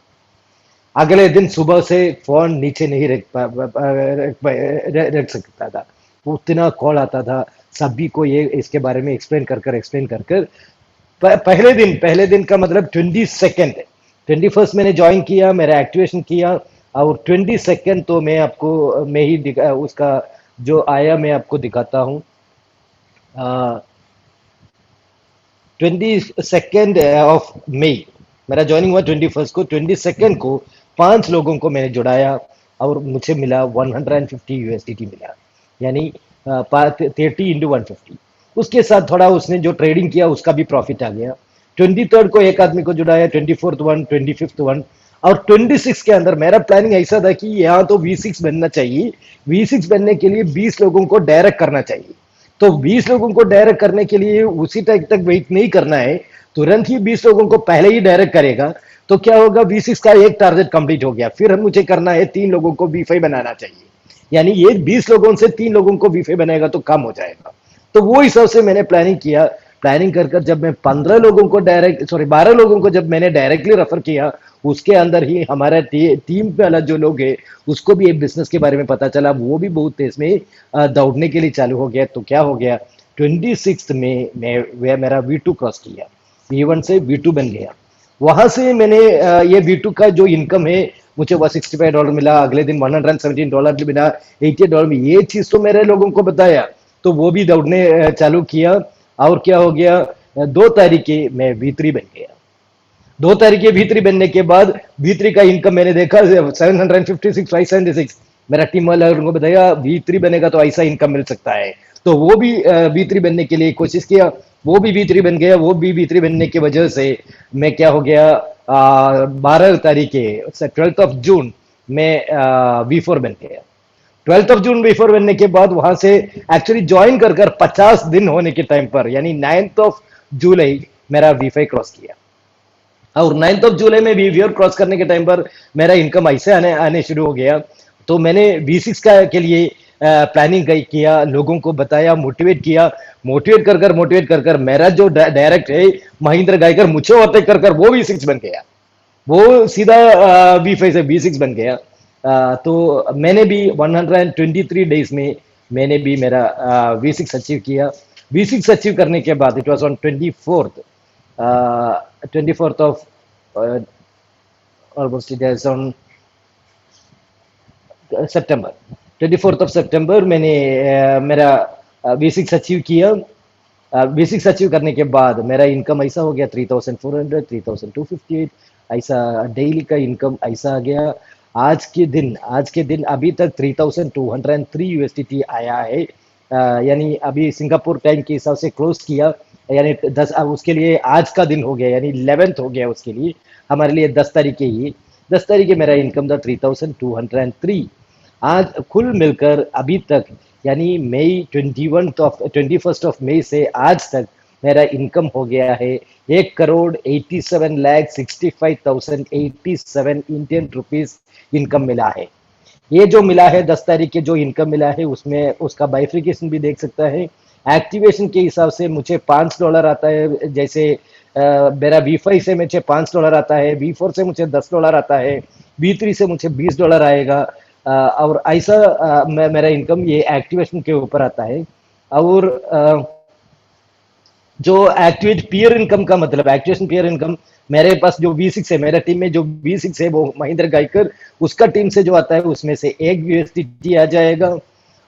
अगले दिन सुबह से फोन नीचे नहीं रख सकता था, उतना कॉल आता था सभी को ये इसके बारे में एक्सप्लेन कर कर पहले दिन का मतलब 21 मैंने ज्वाइन किया, मेरा एक्टिवेशन किया। और 22 तो मैं ही उसका जो आया मैं आपको दिखाता हूँ। 22 ऑफ मई मेरा ज्वाइनिंग हुआ 21 को। 22 को 5 लोगों को मैंने जुड़ाया और मुझे मिला 150 यूएसडीटी मिला, यानी 30 इंटू 150। उसके साथ थोड़ा उसने जो ट्रेडिंग किया उसका भी प्रॉफिट आ गया। 23 को एक आदमी को जुड़ाया, 24th 1, 25th 1 और 26 के अंदर मेरा प्लानिंग ऐसा था कि यहाँ तो V6 बनना चाहिए। V6 बनने के लिए 20 लोगों को डायरेक्ट करना चाहिए। तो 20 लोगों को डायरेक्ट करने के लिए उसी तक वेट नहीं करना है, तुरंत ही 20 लोगों को पहले ही डायरेक्ट करेगा तो क्या होगा, V6 का एक टारगेट कंप्लीट हो गया। फिर मुझे करना है 3 लोगों को V5 बनाना चाहिए, यानी ये 20 लोगों से 3 लोगों को V5 बनाएगा तो कम हो जाएगा। तो वो हिसाब से मैंने प्लानिंग किया। प्लानिंग कर जब मैं 12 लोगों को जब मैंने डायरेक्टली रेफर किया, उसके अंदर ही हमारा टीम वाला जो लोग है उसको भी एक बिजनेस के बारे में पता चला, वो भी बहुत तेज में दौड़ने के लिए चालू हो गया। तो क्या हो गया, 26 में मेरा V2 क्रॉस किया, V1 से V2 बन गया। वहां से मैंने ये V2 का जो इनकम है मुझे $165 मिला, अगले दिन $117 मिला, $80 में। ये चीज तो मेरे लोगों को बताया तो वो भी दौड़ने चालू किया। और क्या हो गया, 2 तारीख मैं V3 बन गया। 2 तारीख V3 बनने के बाद V3 का इनकम मैंने देखा 756, 576। मेरा टीम वाले उनको बताया V3 बनेगा तो ऐसा इनकम मिल सकता है। तो वो भी V3 बनने के लिए कोशिश किया, वो भी V3 बन गया। वो भी V3 बनने की वजह से मैं क्या हो गया, 12 तारीख 12th जून में V4 बन गया। 12th जून V4 बनने के बाद वहां से एक्चुअली ज्वाइन कर 50 दिन होने के टाइम पर, यानी 9th जुलाई मेरा V5 क्रॉस किया। और 9th जुलाई में V4 क्रॉस करने के टाइम पर मेरा इनकम ऐसे आने शुरू हो गया। तो मैंने V6 के लिए प्लानिंग किया, लोगों को बताया, मोटिवेट कर कर मेरा जो डायरेक्ट है महेंद्र गायकर मुझे ओवरटेक कर वो V6 बन गया। वो सीधा V5 से V6 बन गया। तो मैंने भी 123 डेज में मैंने भी मेरा V6 अचीव किया। V6 अचीव करने के बाद it was on 24th of almost it is on सितंबर, 24th ऑफ सितंबर मैंने मेरा V6 अचीव किया। V6 अचीव करने के बाद मेरा इनकम ऐसा हो गया 3400, 3258 ऐसा डेली का इनकम ऐसा आ गया। आज के दिन अभी तक 3203 यूएसडीटी आया है, यानी अभी सिंगापुर टाइम के हिसाब से क्लोज किया, यानी 10 उसके लिए आज का दिन हो गया, यानी 11th हो गया उसके लिए। हमारे लिए 10 तारीख ही 10 तारीख मेरा इनकम था 3203। आज कुल मिलकर अभी तक यानी मई 21st ऑफ मई से आज तक मेरा इनकम हो गया है 1,87,65,087 इंडियन रुपीज इनकम मिला है। ये जो मिला है 10 तारीख के जो इनकम मिला है उसमें उसका बाइफ्रिकेशन भी देख सकता है। एक्टिवेशन के हिसाब से मुझे $5 आता है, जैसे मेरा V5 से मुझे $5 आता है, V4 से मुझे $10 आता है, V3 से मुझे $20 आएगा। और ऐसा मेरा इनकम ये एक्टिवेशन के ऊपर आता है। और जो एक्टिवेट पीयर इनकम का मतलब एक्टिवेशन पीयर इनकम, मेरे पास जो V6 है, मेरा टीम में जो V6 है वो महेंद्र गायकर, उसका टीम से जो आता है उसमें से एक USDT आ जाएगा।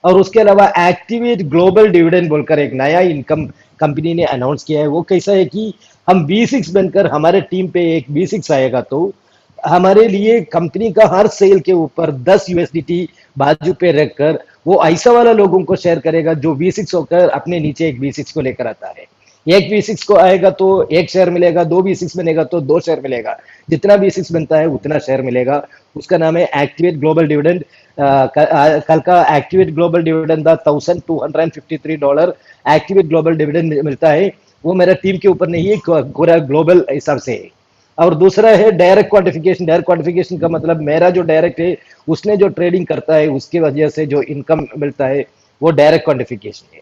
और उसके अलावा एक्टिवेट ग्लोबल डिविडेंड बोलकर एक नया इनकम कंपनी ने अनाउंस किया है। वो कैसा है कि हम V6 बनकर हमारे टीम पे एक V6 आएगा तो हमारे लिए कंपनी का हर सेल के ऊपर 10 USDT बाजू पे रखकर वो ऐसा वाला लोगों को शेयर करेगा जो V6 होकर अपने नीचे एक V6 को लेकर आता है। एक V6 को आएगा तो एक शेयर मिलेगा, दो V6 बनेगा तो दो शेयर मिलेगा, जितना V6 बनता है उतना शेयर मिलेगा। उसका नाम है एक्टिवेट ग्लोबल डिविडेंड। कल का एक्टिवेट ग्लोबल डिविडेंड था $1253। एक्टिवेट ग्लोबल डिविडेंड मिलता है, वो मेरा टीम के ऊपर नहीं है, पूरा ग्लोबल हिसाब से है। और दूसरा है डायरेक्ट क्वांटिफिकेशन। डायरेक्ट क्वांटिफिकेशन का मतलब मेरा जो डायरेक्ट है उसने जो ट्रेडिंग करता है उसकी वजह से जो इनकम मिलता है वो डायरेक्ट क्वांटिफिकेशन है।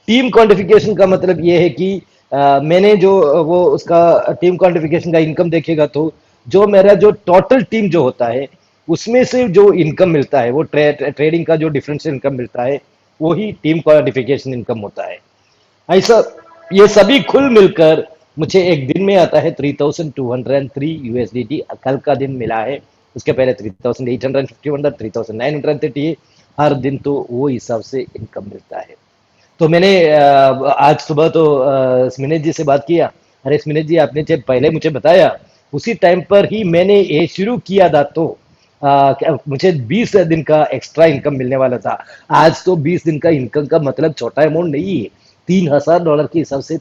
टीम क्वांटिफिकेशन का मतलब ये है कि मैंने जो वो उसका टीम क्वांटिफिकेशन का इनकम देखेगा तो जो मेरा जो टोटल टीम जो होता है उसमें से जो इनकम मिलता है वो ट्रेडिंग का जो डिफरेंशियल इनकम मिलता है वो ही टीम क्वांटिफिकेशन इनकम होता है। ऐसा ये सभी खुल मिलकर मुझे एक दिन में आता है 3203 USDT। कल का दिन मिला है, उसके पहले 3851 3930 है। हर दिन तो वो हिसाब से इनकम मिलता है। तो मैंने आज सुबह तो स्मिनेश जी से बात किया। अरे स्मिनेश जी, आपने जब पहले मुझे बताया उसी टाइम पर ही मैंने ये शुरू किया था तो मुझे 20 दिन का एक्स्ट्रा इनकम मिलने वाला था। आज तो 20 दिन का इनकम का मतलब छोटा अमाउंट नहीं है। $3000 के हिसाब से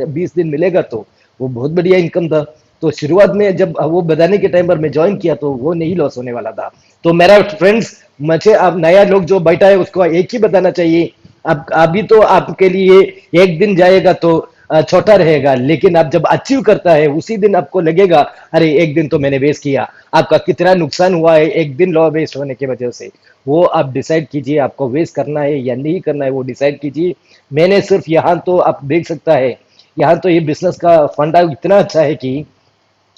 20 दिन मिलेगा तो वो बहुत बढ़िया इनकम था। तो शुरुआत में जब वो बताने के टाइम पर मैं ज्वाइन किया तो वो नहीं लॉस होने वाला था। तो मेरा फ्रेंड्स, मुझे अब नया लोग जो बैठा है उसको एक ही बताना चाहिए, अब अभी तो आपके लिए एक दिन जाएगा तो छोटा रहेगा, लेकिन आप जब अचीव करता है उसी दिन आपको लगेगा अरे एक दिन तो मैंने वेस्ट किया। आपका कितना नुकसान हुआ है एक दिन लॉ वेस्ट होने की वजह से, वो आप डिसाइड कीजिए आपको वेस्ट करना है या नहीं करना है, वो डिसाइड कीजिए। मैंने सिर्फ यहाँ तो आप देख सकता है, यहाँ तो ये बिजनेस का फंडा इतना अच्छा है कि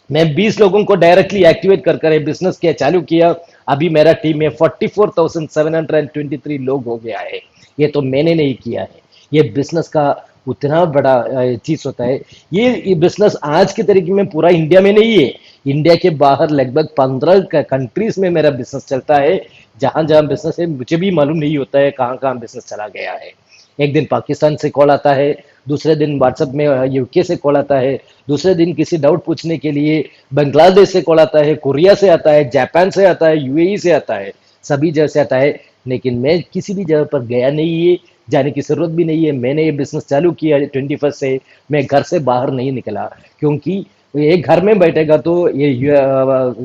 मैं 20 लोगों को डायरेक्टली एक्टिवेट कर बिजनेस किया चालू किया। अभी मेरा टीम में 44,723 लोग हो गया है। ये तो मैंने नहीं किया है, ये बिजनेस का उतना बड़ा चीज होता है। ये बिजनेस आज के तरीके में पूरा इंडिया में नहीं है, इंडिया के बाहर लगभग 15 कंट्रीज में मेरा बिजनेस चलता है। जहां जहां बिजनेस है मुझे भी मालूम नहीं होता है कहाँ कहाँ बिजनेस चला गया है। एक दिन पाकिस्तान से कॉल आता है, दूसरे दिन व्हाट्सएप में यूके से कॉल आता है, दूसरे दिन किसी डाउट पूछने के लिए बांग्लादेश से कॉल आता है, कोरिया से आता है, जापान से आता है, यूएई से आता है, सभी जगह से आता है। लेकिन मैं किसी भी जगह पर गया नहीं है, जाने की जरूरत भी नहीं है। मैंने ये बिजनेस चालू किया 21 से, मैं घर से बाहर नहीं निकला, क्योंकि ये घर में बैठेगा तो ये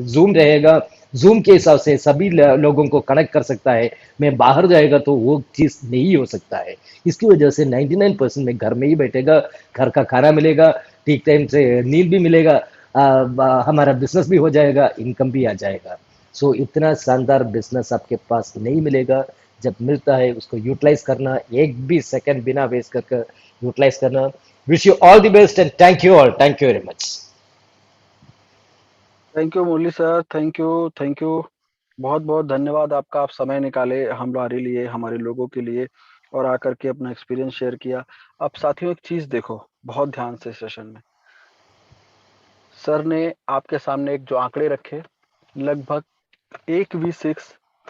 जूम रहेगा, जूम के हिसाब से सभी लोगों को कनेक्ट कर सकता है। मैं बाहर जाएगा तो वो चीज नहीं हो सकता है। इसकी वजह से 99% में घर में ही बैठेगा, घर का खाना मिलेगा, ठीक टाइम से नींद भी मिलेगा, हमारा बिजनेस भी हो जाएगा, इनकम भी आ जाएगा। सो इतना शानदार बिजनेस आपके पास नहीं मिलेगा। जब मिलता है उसको यूटिलाइज करना, एक भी सेकंड बिना वेस्ट कर यूटिलाइज करना। Wish you all the best and thank you all, thank you very much. Thank you Murali sir, thank you, बहुत बहुत धन्यवाद आपका। आप समय निकाले हमारे लिए, हमारे लोगों के लिए, और आकर के अपना एक्सपीरियंस शेयर किया। अब साथियों एक चीज देखो बहुत ध्यान से, सेशन में सर ने आपके सामने एक जो आंकड़े रखे, लगभग एक V6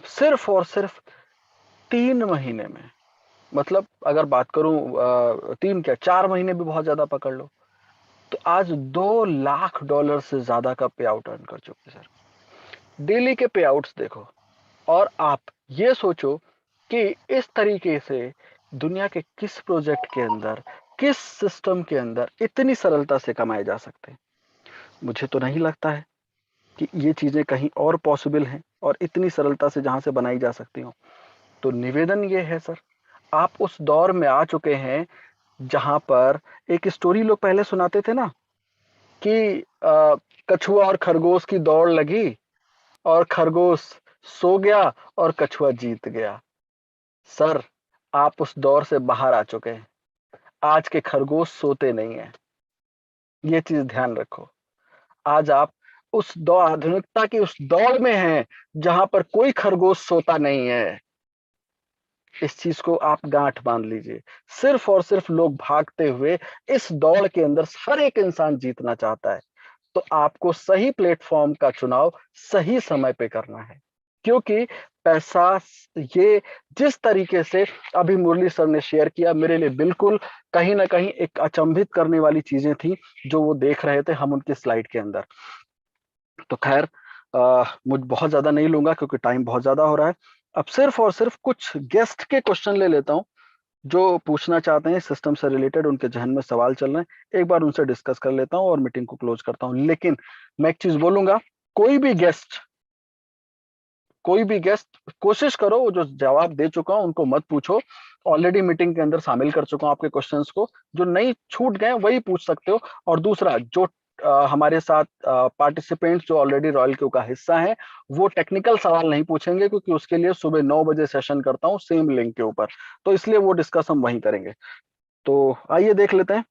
सिर्फ और सिर्फ 3 महीने में, मतलब अगर बात करूं 3 क्या 4 महीने भी बहुत ज्यादा पकड़ लो, तो आज $2 लाख से ज्यादा का पे आउट अर्न कर चुके सर। डेली के पे आउट्स देखो, और आप ये सोचो कि इस तरीके से दुनिया के किस प्रोजेक्ट के अंदर, किस सिस्टम के अंदर इतनी सरलता से कमाए जा सकते हैं। मुझे तो नहीं लगता है कि ये चीजें कहीं और पॉसिबल हैं और इतनी सरलता से जहां से बनाई जा सकती हो। तो निवेदन ये है सर, आप उस दौर में आ चुके हैं जहां पर एक स्टोरी लोग पहले सुनाते थे ना कि कछुआ और खरगोश की दौड़ लगी और खरगोश सो गया और कछुआ जीत गया। सर आप उस दौर से बाहर आ चुके हैं। आज के खरगोश सोते नहीं है, ये चीज ध्यान रखो। आज आप उस आधुनिकता की उस दौड़ में हैं जहां पर कोई खरगोश सोता नहीं है। इस चीज को आप गांठ बांध लीजिए। सिर्फ और सिर्फ लोग भागते हुए इस दौड़ के अंदर हर एक इंसान जीतना चाहता है। तो आपको सही प्लेटफॉर्म का चुनाव सही समय पे करना है, क्योंकि पैसा, ये जिस तरीके से अभी मुरली सर ने शेयर किया, मेरे लिए बिल्कुल कहीं ना कहीं एक अचंभित करने वाली चीजें थी जो वो देख रहे थे हम उनकी स्लाइड के अंदर। तो खैर मुझ बहुत ज्यादा नहीं लूंगा क्योंकि टाइम बहुत ज्यादा हो रहा है। अब सिर्फ और सिर्फ कुछ गेस्ट के क्वेश्चन ले लेता हूं जो पूछना चाहते हैं, सिस्टम से रिलेटेड उनके जहन में सवाल चल रहे हैं, एक बार उनसे डिस्कस कर लेता हूं और मीटिंग को क्लोज करता हूं। लेकिन मैं एक चीज बोलूंगा, कोई भी गेस्ट कोशिश करो, वो जो जवाब दे चुका हूं उनको मत पूछो। ऑलरेडी मीटिंग के अंदर शामिल कर चुका हूं आपके क्वेश्चंस को, जो नहीं छूट गए वही पूछ सकते हो। और दूसरा, जो हमारे साथ पार्टिसिपेंट्स जो ऑलरेडी रॉयल क्यू का हिस्सा हैं, वो टेक्निकल सवाल नहीं पूछेंगे क्योंकि उसके लिए सुबह 9 बजे सेशन करता हूं सेम लिंक के ऊपर, तो इसलिए वो डिस्कस हम वहीं करेंगे। तो आइए देख लेते हैं